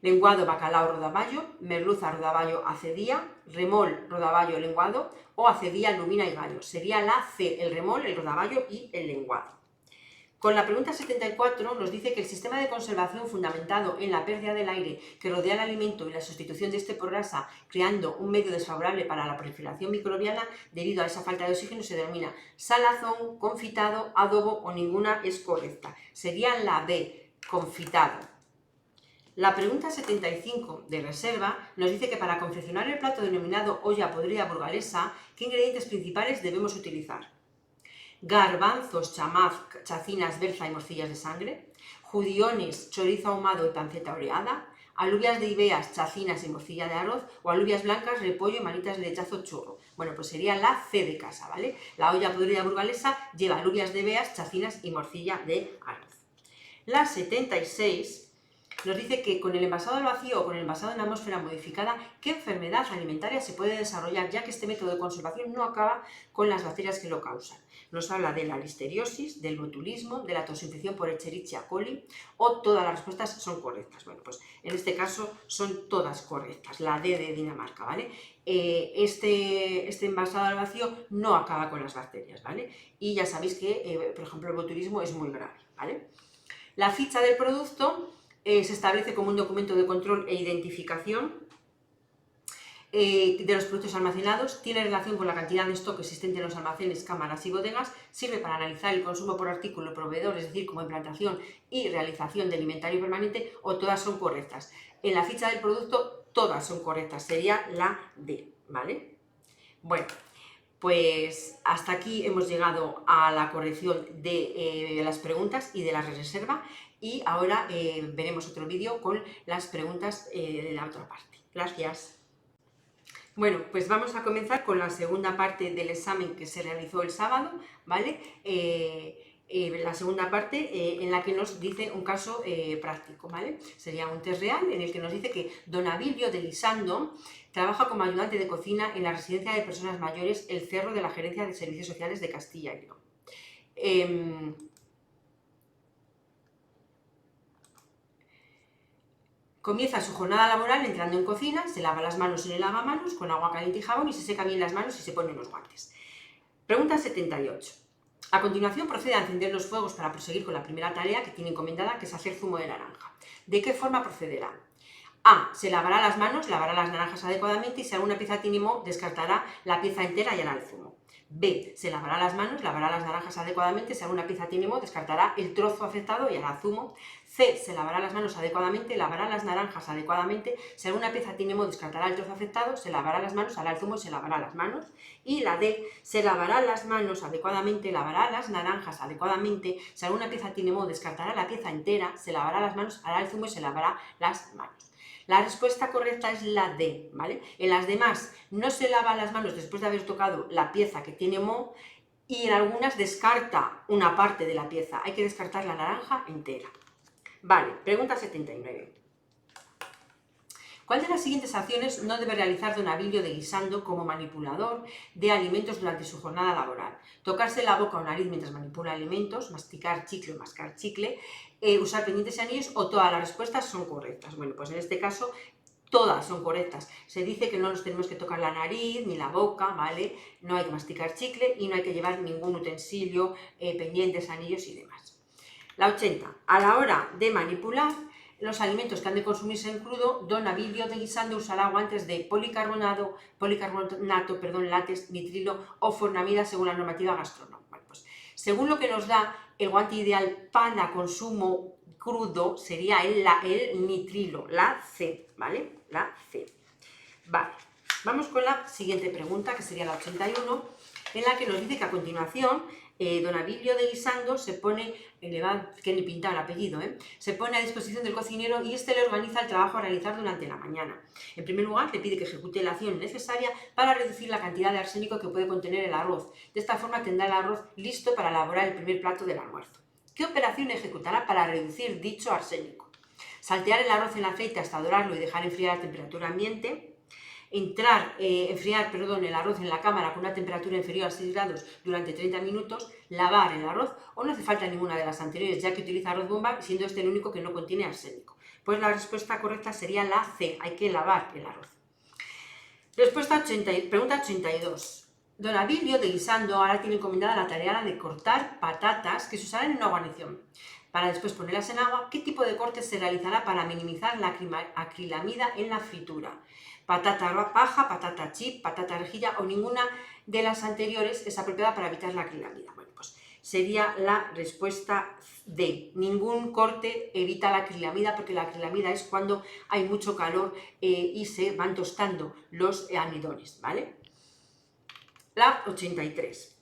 Lenguado, bacalao, rodaballo, merluza, rodaballo, acedía, remol, rodaballo, lenguado o acedía, lubina y gallo. Sería la C, el remol, el rodaballo y el lenguado. Con la pregunta 74 nos dice que el sistema de conservación fundamentado en la pérdida del aire que rodea el alimento y la sustitución de este por grasa, creando un medio desfavorable para la proliferación microbiana debido a esa falta de oxígeno, se denomina salazón, confitado, adobo o ninguna es correcta. Sería la B, confitado. La pregunta 75 de reserva nos dice que para confeccionar el plato denominado olla podrida burgalesa, ¿qué ingredientes principales debemos utilizar? Garbanzos, chamaz, chacinas, berza y morcillas de sangre, judiones, chorizo ahumado y panceta oreada, alubias de ibeas, chacinas y morcilla de arroz, o alubias blancas, repollo y manitas de lechazo churro. Bueno, pues sería la C de casa, ¿vale? La olla podrida burgalesa lleva alubias de ibeas, chacinas y morcilla de arroz. La 76 nos dice que con el envasado al vacío o con el envasado en atmósfera modificada, ¿qué enfermedad alimentaria se puede desarrollar, ya que este método de conservación no acaba con las bacterias que lo causan? Nos habla de la listeriosis, del botulismo, de la toxinfección por Escherichia coli, o todas las respuestas son correctas. Bueno, pues en este caso son todas correctas, la D de Dinamarca, ¿vale? Este envasado al vacío no acaba con las bacterias, ¿vale? Y ya sabéis que, por ejemplo, el botulismo es muy grave, ¿vale? La ficha del producto se establece como un documento de control e identificación de los productos almacenados, tiene relación con la cantidad de stock existente en los almacenes, cámaras y bodegas, sirve para analizar el consumo por artículo, proveedor, es decir, como implantación y realización de inventario permanente, o todas son correctas. En la ficha del producto todas son correctas, sería la D, ¿vale? Bueno, pues hasta aquí hemos llegado a la corrección de las preguntas y de la reserva, y ahora veremos otro vídeo con las preguntas de la otra parte. Gracias. Bueno, pues vamos a comenzar con la segunda parte del examen que se realizó el sábado, ¿vale? La segunda parte en la que nos dice un caso práctico, ¿vale? Sería un test real en el que nos dice que don Abilio de Lisando trabaja como ayudante de cocina en la residencia de personas mayores El Cerro de la Gerencia de Servicios Sociales de Castilla y León. Comienza su jornada laboral entrando en cocina, se lava las manos en el lavamanos con agua caliente y jabón y se seca bien las manos y se pone unos guantes. Pregunta 78. A continuación procede a encender los fuegos para proseguir con la primera tarea que tiene encomendada, que es hacer zumo de naranja. ¿De qué forma procederá? A. Se lavará las manos, lavará las naranjas adecuadamente y si alguna pieza tiene moho, descartará la pieza entera y hará el zumo. B. Se lavará las manos, lavará las naranjas adecuadamente, si alguna pieza tiene moho, descartará el trozo afectado y hará zumo. C. Se lavará las manos adecuadamente, lavará las naranjas adecuadamente, si alguna pieza tiene moho, descartará el trozo afectado, se lavará las manos, hará el zumo y se lavará las manos. Y la D. Se lavará las manos adecuadamente, lavará las naranjas adecuadamente, si alguna pieza tiene moho, descartará la pieza entera, se lavará las manos, hará el zumo y se lavará las manos. La respuesta correcta es la D, ¿vale? En las demás no se lava las manos después de haber tocado la pieza que tiene moho y en algunas descarta una parte de la pieza. Hay que descartar la naranja entera. Vale, pregunta 79. ¿Cuál de las siguientes acciones no debe realizar don Abilio de Guisando como manipulador de alimentos durante su jornada laboral? Tocarse la boca o nariz mientras manipula alimentos, masticar chicle o mascar chicle, usar pendientes y anillos, o todas las respuestas son correctas. Bueno, pues en este caso todas son correctas. Se dice que no nos tenemos que tocar la nariz ni la boca, ¿vale? No hay que masticar chicle y no hay que llevar ningún utensilio, pendientes, anillos y demás. La 80. A la hora de manipular los alimentos que han de consumirse en crudo, don Abilio de Guisando usará guantes de policarbonato, látex, nitrilo o fornamida según la normativa gastronómica. Bueno, pues, según lo que nos da el guante ideal para consumo crudo sería el nitrilo, la C, ¿vale? La C. Vale, vamos con la siguiente pregunta, que sería la 81, en la que nos dice que a continuación don Abilio de Guisando se pone, que ni pintado el apellido, se pone a disposición del cocinero y este le organiza el trabajo a realizar durante la mañana. En primer lugar, le pide que ejecute la acción necesaria para reducir la cantidad de arsénico que puede contener el arroz. De esta forma tendrá el arroz listo para elaborar el primer plato del almuerzo. ¿Qué operación ejecutará para reducir dicho arsénico? Saltear el arroz en aceite hasta dorarlo y dejar enfriar a temperatura ambiente. Enfriar el arroz en la cámara con una temperatura inferior a 6 grados durante 30 minutos, lavar el arroz, o no hace falta ninguna de las anteriores, ya que utiliza arroz bomba, siendo este el único que no contiene arsénico. Pues la respuesta correcta sería la C, hay que lavar el arroz. Pregunta 82. Don Abilio de Guisando ahora tiene encomendada la tarea de cortar patatas que se usarán en una guarnición. Para después ponerlas en agua, ¿qué tipo de corte se realizará para minimizar la acrilamida en la fritura? Patata paja, patata chip, patata rejilla o ninguna de las anteriores es apropiada para evitar la acrilamida. Bueno, pues sería la respuesta D. Ningún corte evita la acrilamida, porque la acrilamida es cuando hay mucho calor y se van tostando los almidones, ¿vale? La 83.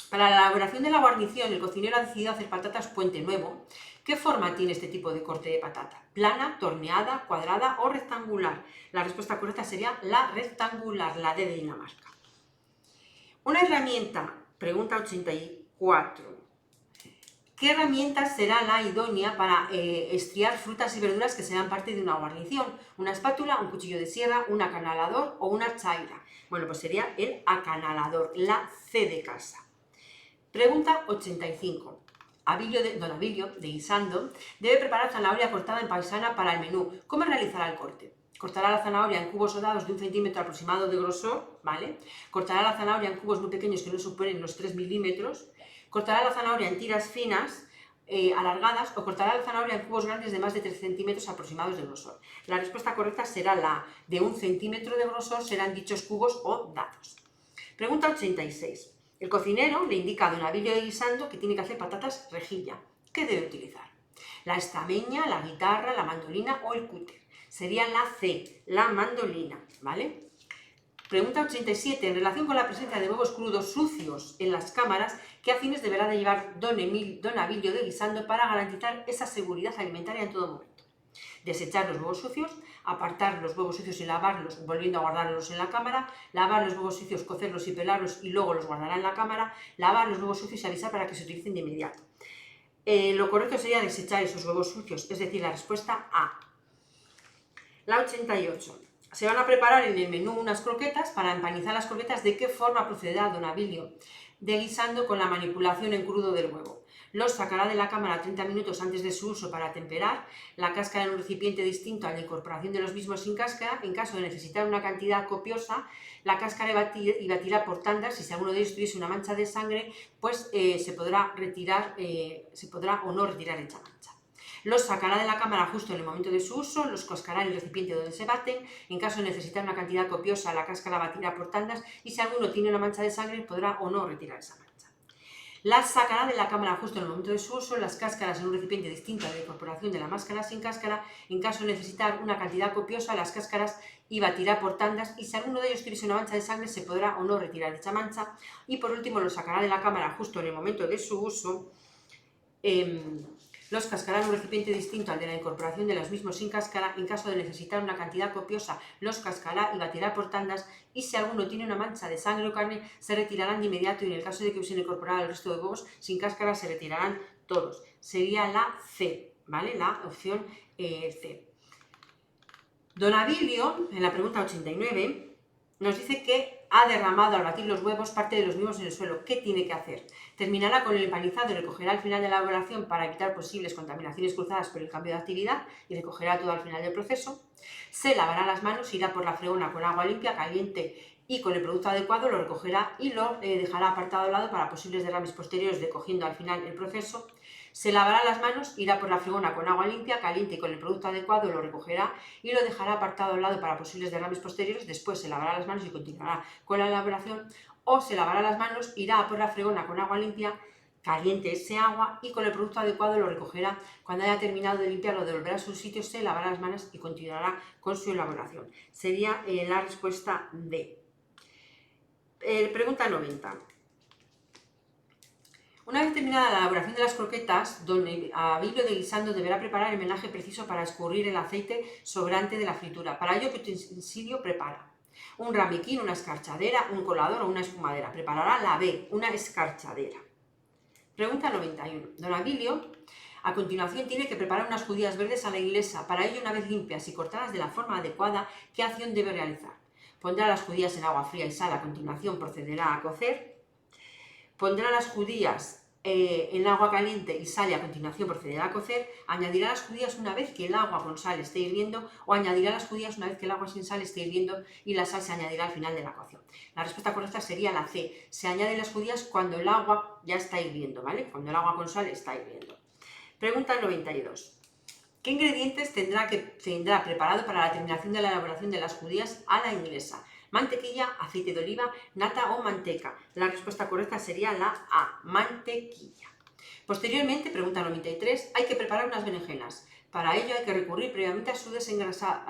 Para la elaboración de la guarnición, el cocinero ha decidido hacer patatas Puente Nuevo. ¿Qué forma tiene este tipo de corte de patata? ¿Plana, torneada, cuadrada o rectangular? La respuesta correcta sería la rectangular, la D de Dinamarca. Una herramienta, pregunta 84. ¿Qué herramienta será la idónea para estriar frutas y verduras que sean parte de una guarnición? ¿Una espátula, un cuchillo de sierra, un acanalador o una chaira? Bueno, pues sería el acanalador, la C de casa. Pregunta 85. Don Abilio de Guisando debe preparar zanahoria cortada en paisana para el menú. ¿Cómo realizará el corte? Cortará la zanahoria en cubos rodados de 1 centímetro aproximado de grosor, ¿vale? Cortará la zanahoria en cubos muy pequeños que no superen los 3 milímetros. Cortará la zanahoria en tiras finas, alargadas, o cortará la zanahoria en cubos grandes de más de 3 centímetros aproximados de grosor. La respuesta correcta será la de 1 centímetro de grosor, serán dichos cubos o dados. Pregunta 86. El cocinero le indica a don Abilio de Guisando que tiene que hacer patatas rejilla. ¿Qué debe utilizar? ¿La estameña, la guitarra, la mandolina o el cúter? Sería la C, la mandolina, ¿vale? Pregunta 87. En relación con la presencia de huevos crudos sucios en las cámaras, ¿qué acciones deberá de llevar don Abilio de Guisando para garantizar esa seguridad alimentaria en todo momento? Desechar los huevos sucios, apartar los huevos sucios y lavarlos, volviendo a guardarlos en la cámara, lavar los huevos sucios, cocerlos y pelarlos y luego los guardará en la cámara, lavar los huevos sucios y avisar para que se utilicen de inmediato. Lo correcto sería desechar esos huevos sucios, es decir, la respuesta A. La 88. Se van a preparar en el menú unas croquetas. Para empanizar las croquetas, ¿de qué forma procederá don Abilio de Guisando con la manipulación en crudo del huevo? Los sacará de la cámara 30 minutos antes de su uso para temperar, la cáscara en un recipiente distinto a la incorporación de los mismos sin cáscara. En caso de necesitar una cantidad copiosa, la cáscara y batirá por tandas. Si alguno de ellos tuviese una mancha de sangre, pues se podrá o no retirar esa mancha. Los sacará de la cámara justo en el momento de su uso, los coscará en el recipiente donde se baten. En caso de necesitar una cantidad copiosa, la cáscara batirá por tandas y si alguno tiene una mancha de sangre, podrá o no retirar esa mancha. Las sacará de la cámara justo en el momento de su uso, las cáscaras en un recipiente distinto a la incorporación de la máscara sin cáscara. En caso de necesitar una cantidad copiosa, las cáscaras y batirá por tandas y si alguno de ellos tuviese una mancha de sangre, se podrá o no retirar dicha mancha. Y por último, lo sacará de la cámara justo en el momento de su uso, Los cascará en un recipiente distinto al de la incorporación de los mismos sin cáscara. En caso de necesitar una cantidad copiosa, los cascará y batirá por tandas, y si alguno tiene una mancha de sangre o carne, se retirarán de inmediato, y en el caso de que hubiesen incorporado el resto de huevos sin cáscara, se retirarán todos. Sería la C, ¿vale? La opción C. Don Abilio, en la pregunta 89, nos dice que ha derramado al batir los huevos parte de los mismos en el suelo. ¿Qué tiene que hacer? Terminará con el empanizado y recogerá al final de la elaboración para evitar posibles contaminaciones cruzadas por el cambio de actividad, y recogerá todo al final del proceso. Se lavará las manos, irá por la fregona con agua limpia, caliente y con el producto adecuado, lo recogerá y lo dejará apartado al lado para posibles derrames posteriores, recogiendo al final el proceso. Se lavará las manos, irá por la fregona con agua limpia, caliente y con el producto adecuado, lo recogerá y lo dejará apartado al lado para posibles derrames posteriores. Después se lavará las manos y continuará con la elaboración. O se lavará las manos, irá por la fregona con agua limpia, caliente ese agua y con el producto adecuado lo recogerá. Cuando haya terminado de limpiarlo, devolverá a su sitio, se lavará las manos y continuará con su elaboración. Sería la respuesta D. Pregunta 90. Una vez terminada la elaboración de las croquetas, don Abilio de Guisando deberá preparar el menaje preciso para escurrir el aceite sobrante de la fritura. Para ello, ¿qué utensilio prepara? Un ramiquín, una escarchadera, un colador o una espumadera. Preparará la B, una escarchadera. Pregunta 91. Don Abilio, a continuación, tiene que preparar unas judías verdes a la inglesa. Para ello, una vez limpias y cortadas de la forma adecuada, ¿qué acción debe realizar? Pondrá las judías en agua fría y sal. A continuación, procederá a cocer. Pondrá las judías en agua caliente y sal, y a continuación procederá a cocer. Añadirá las judías una vez que el agua con sal esté hirviendo, o añadirá las judías una vez que el agua sin sal esté hirviendo y la sal se añadirá al final de la cocción. La respuesta correcta sería la C. Se añaden las judías cuando el agua ya está hirviendo, ¿vale? Cuando el agua con sal está hirviendo. Pregunta 92. ¿Qué ingredientes tendrá preparado para la terminación de la elaboración de las judías a la inglesa? Mantequilla, aceite de oliva, nata o manteca. La respuesta correcta sería la A, mantequilla. Posteriormente, pregunta 93, hay que preparar unas berenjenas. Para ello hay que recurrir previamente a su desangrado.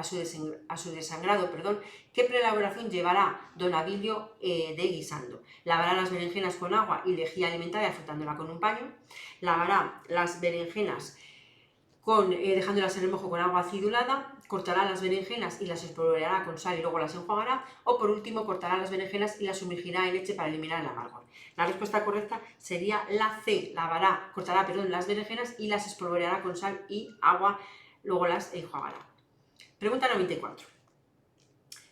¿Qué preelaboración llevará don Abilio de Guisando? Lavará las berenjenas con agua y lejía alimentaria frotándola con un paño. Lavará las berenjenas dejándolas en remojo con agua acidulada. Cortará las berenjenas y las espolvoreará con sal y luego las enjuagará. O por último, cortará las berenjenas y las sumergirá en leche para eliminar el amargor. La respuesta correcta sería la C. Cortará las berenjenas y las espolvoreará con sal y agua, luego las enjuagará. Pregunta 94.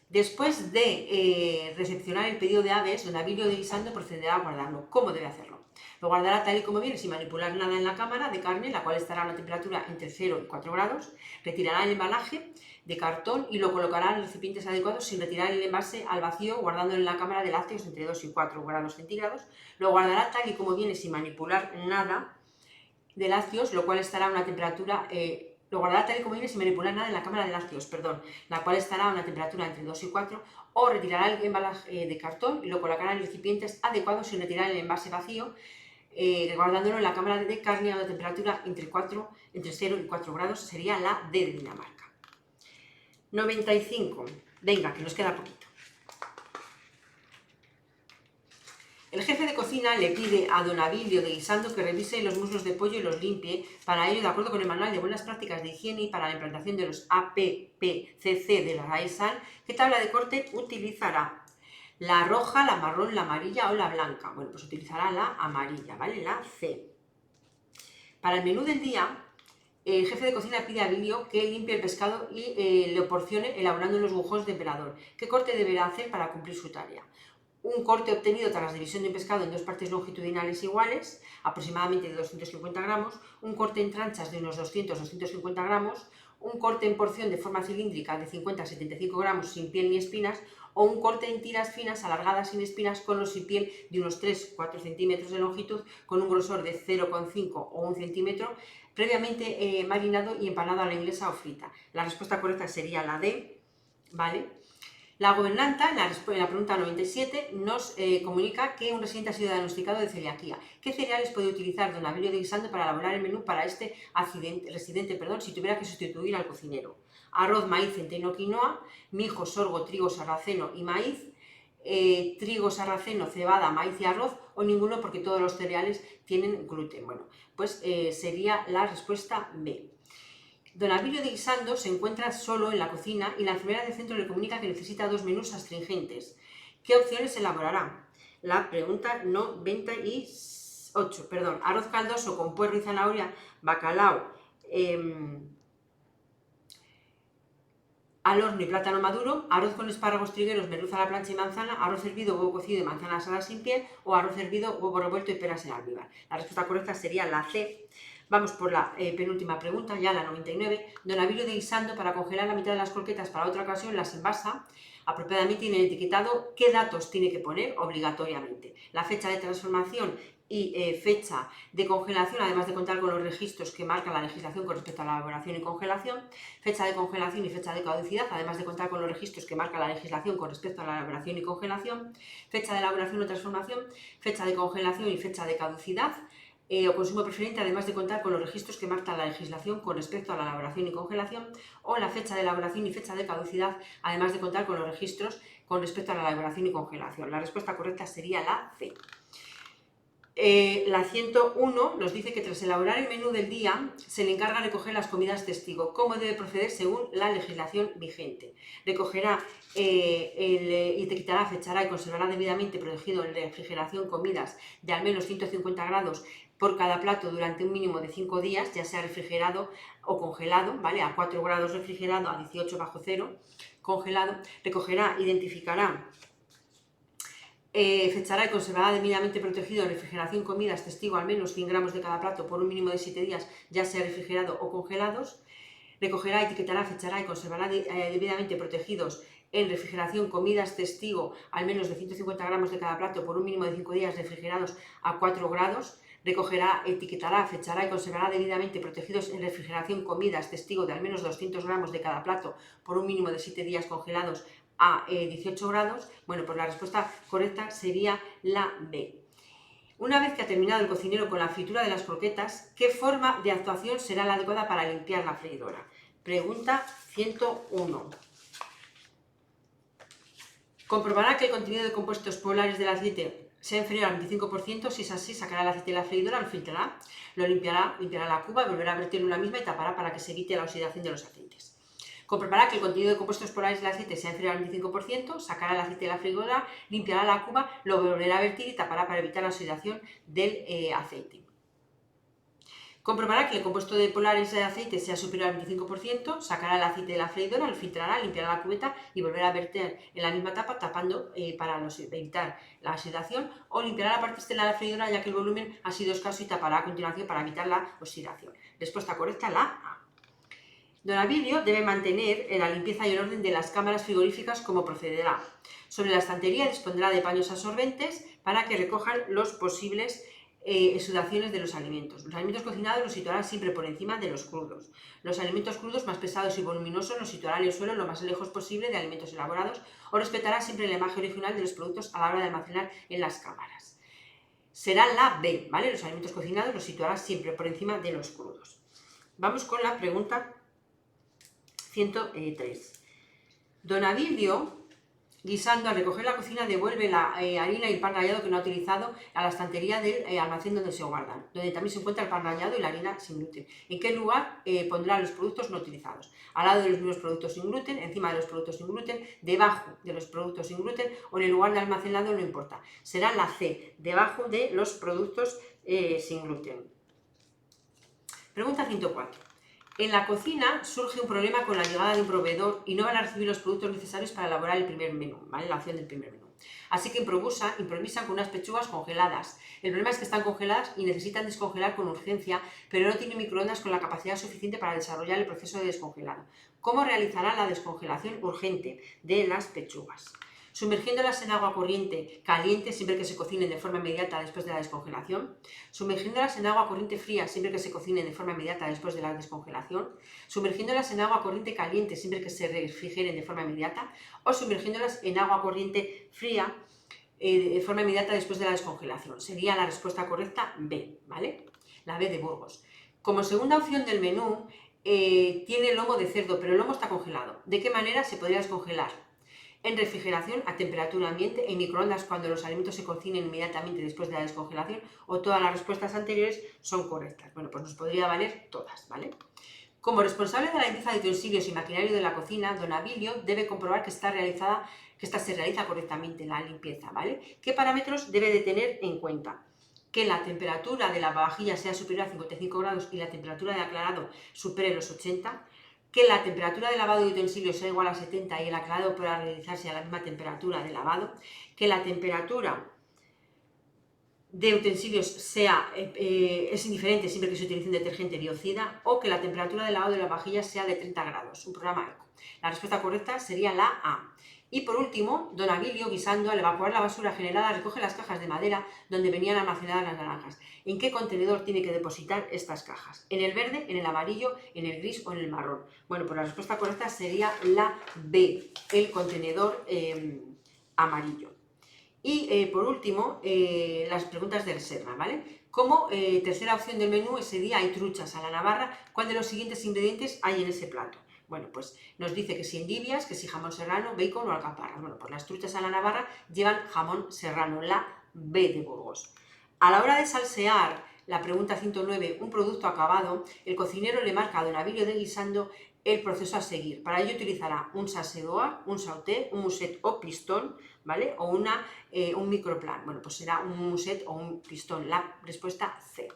Después de recepcionar el pedido de aves, don Abilio de Guisando procederá a guardarlo. ¿Cómo debe hacerlo? Lo guardará tal y como viene, sin manipular nada en la cámara de carne, la cual estará a una temperatura entre 0 y 4 grados. Retirará el embalaje de cartón y lo colocará en recipientes adecuados sin retirar el envase al vacío, guardándolo en la cámara de lácteos entre 2 y 4 grados centígrados. Lo guardará tal y como viene, sin manipular nada de lácteos, lo cual estará a una temperatura... Lo guardará tal y como viene sin manipular nada en la cámara de lácteos, la cual estará a una temperatura entre 2 y 4, o retirará el embalaje de cartón y lo colocará en recipientes adecuados sin retirar el envase vacío, guardándolo en la cámara de carne a una temperatura entre 0 y 4 grados, sería la D de Dinamarca. 95. Venga, que nos queda poquito. El jefe de cocina le pide a don Abilio de Guisando que revise los muslos de pollo y los limpie. Para ello, de acuerdo con el manual de buenas prácticas de higiene y para la implantación de los APPCC de la AESAN, ¿qué tabla de corte utilizará? ¿La roja, la marrón, la amarilla o la blanca? Bueno, pues utilizará la amarilla, ¿vale? La C. Para el menú del día, el jefe de cocina pide a Abilio que limpie el pescado y lo porcione elaborando unos bujones de emperador. ¿Qué corte deberá hacer para cumplir su tarea? Un corte obtenido tras la división de un pescado en dos partes longitudinales iguales, aproximadamente de 250 gramos, un corte en tranchas de unos 200-250 gramos, un corte en porción de forma cilíndrica de 50-75 gramos sin piel ni espinas, o un corte en tiras finas alargadas sin espinas con o sin piel de unos 3-4 centímetros de longitud con un grosor de 0,5 o 1 centímetro, previamente marinado y empanado a la inglesa o frita. La respuesta correcta sería la D, ¿vale? La gobernanta, en la pregunta 97, nos comunica que un residente ha sido diagnosticado de celiaquía. ¿Qué cereales puede utilizar don Abilio de Guisando para elaborar el menú para este residente si tuviera que sustituir al cocinero? Arroz, maíz, centeno, quinoa, mijo, sorgo, trigo, sarraceno y maíz, trigo, sarraceno, cebada, maíz y arroz, o ninguno porque todos los cereales tienen gluten. Bueno, pues sería la respuesta B. Don Abilio de Guisando se encuentra solo en la cocina y la enfermera del centro le comunica que necesita 2 menús astringentes. ¿Qué opciones elaborará? La pregunta 98, perdón, arroz caldoso con puerro y zanahoria, bacalao, al horno y plátano maduro, arroz con espárragos, trigueros, merluza a la plancha y manzana, arroz hervido, huevo cocido y manzana asada sin piel, o arroz hervido, huevo revuelto y peras en almíbar. La respuesta correcta sería la C. Vamos por la penúltima pregunta, ya la 99. Don Abilio de Guisando, para congelar la mitad de las croquetas para otra ocasión, las envasa apropiadamente y en el etiquetado, ¿qué datos tiene que poner obligatoriamente? La fecha de transformación y fecha de congelación, además de contar con los registros que marca la legislación con respecto a la elaboración y congelación, fecha de congelación y fecha de caducidad, además de contar con los registros que marca la legislación con respecto a la elaboración y congelación, fecha de elaboración o transformación, fecha de congelación y fecha de caducidad, o consumo preferente, además de contar con los registros que marca la legislación con respecto a la elaboración y congelación, o la fecha de elaboración y fecha de caducidad, además de contar con los registros con respecto a la elaboración y congelación. La respuesta correcta sería la C. La 101 nos dice que tras elaborar el menú del día se le encarga recoger las comidas testigo. ¿Cómo debe proceder según la legislación vigente? Recogerá, etiquetará, fechará y conservará debidamente protegido en refrigeración comidas de al menos 150 grados por cada plato durante un mínimo de 5 días, ya sea refrigerado o congelado, ¿vale? A 4 grados refrigerado, a 18 bajo cero congelado. Recogerá, identificará, fechará y conservará debidamente protegido en refrigeración comidas testigo al menos 100 gramos de cada plato por un mínimo de 7 días, ya sea refrigerado o congelados. Recogerá, etiquetará, fechará y conservará debidamente protegidos en refrigeración comidas testigo al menos de 150 gramos de cada plato por un mínimo de 5 días refrigerados a 4 grados. Recogerá, etiquetará, fechará y conservará debidamente protegidos en refrigeración comidas testigo de al menos 200 gramos de cada plato por un mínimo de 7 días congelados a 18 grados. Bueno, pues la respuesta correcta sería la B. Una vez que ha terminado el cocinero con la fritura de las croquetas, ¿qué forma de actuación será la adecuada para limpiar la freidora? Pregunta 101. Comprobará que el contenido de compuestos polares del aceite sea inferior al 25%, si es así, sacará el aceite de la freidora, lo filtrará, lo limpiará la cuba, volverá a verterlo en la misma y tapará para que se evite la oxidación de los aceites. Comprobará que el contenido de compuestos polares del aceite sea inferior al 25%, sacará el aceite de la freidora, limpiará la cuba, lo volverá a vertir y tapará para evitar la oxidación del aceite. Comprobará que el compuesto de polares de aceite sea superior al 25%, sacará el aceite de la freidora, lo filtrará, limpiará la cubeta y volverá a verter en la misma tapa, tapando para evitar la oxidación, o limpiará la parte externa de la freidora ya que el volumen ha sido escaso y tapará a continuación para evitar la oxidación. Respuesta correcta, la A. Don Abilio debe mantener la limpieza y el orden de las cámaras frigoríficas como procederá. Sobre la estantería dispondrá de paños absorbentes para que recojan los posibles exudaciones de los alimentos. Los alimentos cocinados los situará siempre por encima de los crudos. Los alimentos crudos más pesados y voluminosos los situará en el suelo lo más lejos posible de alimentos elaborados o respetará siempre la imagen original de los productos a la hora de almacenar en las cámaras. Será la B, ¿vale? Los alimentos cocinados los situará siempre por encima de los crudos. Vamos con la pregunta 103. Don Abilio, guisando, al recoger la cocina, devuelve la harina y el pan rallado que no ha utilizado a la estantería del almacén donde se guardan, donde también se encuentra el pan rallado y la harina sin gluten. ¿En qué lugar pondrá los productos no utilizados? Al lado de los mismos productos sin gluten, encima de los productos sin gluten, debajo de los productos sin gluten o en el lugar de almacenado, no importa. Será la C, debajo de los productos sin gluten. Pregunta 104. En la cocina surge un problema con la llegada de un proveedor y no van a recibir los productos necesarios para elaborar el primer menú, ¿vale? La opción del primer menú. Así que improvisan con unas pechugas congeladas. El problema es que están congeladas y necesitan descongelar con urgencia, pero no tienen microondas con la capacidad suficiente para desarrollar el proceso de descongelado. ¿Cómo realizará la descongelación urgente de las pechugas? Sumergiéndolas en agua corriente caliente siempre que se cocinen de forma inmediata después de la descongelación, sumergiéndolas en agua corriente fría siempre que se cocinen de forma inmediata después de la descongelación, sumergiéndolas en agua corriente caliente siempre que se refrigeren de forma inmediata, o sumergiéndolas en agua corriente fría de forma inmediata después de la descongelación. Sería la respuesta correcta B, ¿vale? La B de Burgos. Como segunda opción del menú, tiene lomo de cerdo, pero el lomo está congelado. ¿De qué manera se podría descongelar? en refrigeración a temperatura ambiente, en microondas cuando los alimentos se cocinen inmediatamente después de la descongelación, o todas las respuestas anteriores son correctas. Bueno, pues nos podría valer todas, ¿vale? Como responsable de la limpieza de utensilios y maquinario de la cocina, don Abilio debe comprobar que esta se realiza correctamente la limpieza, ¿vale? ¿Qué parámetros debe de tener en cuenta? Que la temperatura de la vajilla sea superior a 55 grados y la temperatura de aclarado supere los 80, que la temperatura de lavado de utensilios sea igual a 70 y el aclarado pueda realizarse a la misma temperatura de lavado, que la temperatura de utensilios es indiferente siempre que se utilice un detergente biocida, o que la temperatura de lavado de la vajilla sea de 30 grados, un programa ECO. La respuesta correcta sería la A. Y por último, don Abilio, guisando, al evacuar la basura generada, recoge las cajas de madera donde venían almacenadas las naranjas. ¿En qué contenedor tiene que depositar estas cajas? ¿En el verde, en el amarillo, en el gris o en el marrón? Bueno, pues la respuesta correcta sería la B, el contenedor amarillo. Y por último, las preguntas de reserva, ¿vale? Como tercera opción del menú, ese día hay truchas a la navarra. ¿Cuál de los siguientes ingredientes hay en ese plato? Bueno, pues nos dice que si endivias, que si jamón serrano, bacon o alcaparras. Bueno, pues las truchas a la navarra llevan jamón serrano, la B de Burgos. A la hora de salsear, la pregunta 109, un producto acabado, el cocinero le marca a don Abilio de guisando el proceso a seguir. Para ello utilizará un salseador, un sauté, un muset o pistón, ¿vale? O un microplan. Bueno, pues será un muset o un pistón. La respuesta C.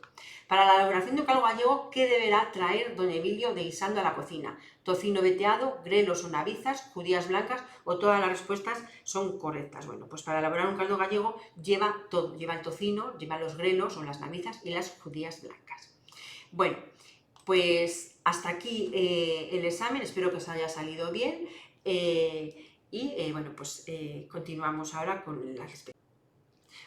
Para la elaboración de un caldo gallego, ¿qué deberá traer don Abilio de guisando a la cocina? Tocino veteado, grelos o navizas, judías blancas, o todas las respuestas son correctas. Bueno, pues para elaborar un caldo gallego lleva todo. Lleva el tocino, lleva los grelos o las navizas y las judías blancas. Bueno, pues hasta aquí el examen, espero que os haya salido bien bueno, pues continuamos ahora con las respuestas.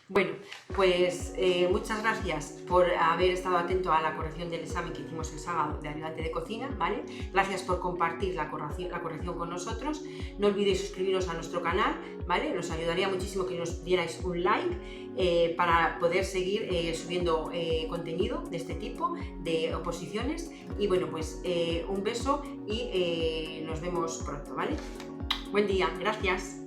Bueno, pues muchas gracias por haber estado atento a la corrección del examen que hicimos el sábado de ayudante de cocina, ¿vale? Gracias por compartir la corrección con nosotros. No olvidéis suscribiros a nuestro canal, ¿vale? Nos ayudaría muchísimo que nos dierais un like para poder seguir subiendo contenido de este tipo, de oposiciones. Y bueno, pues un beso y nos vemos pronto, ¿vale? Buen día, gracias.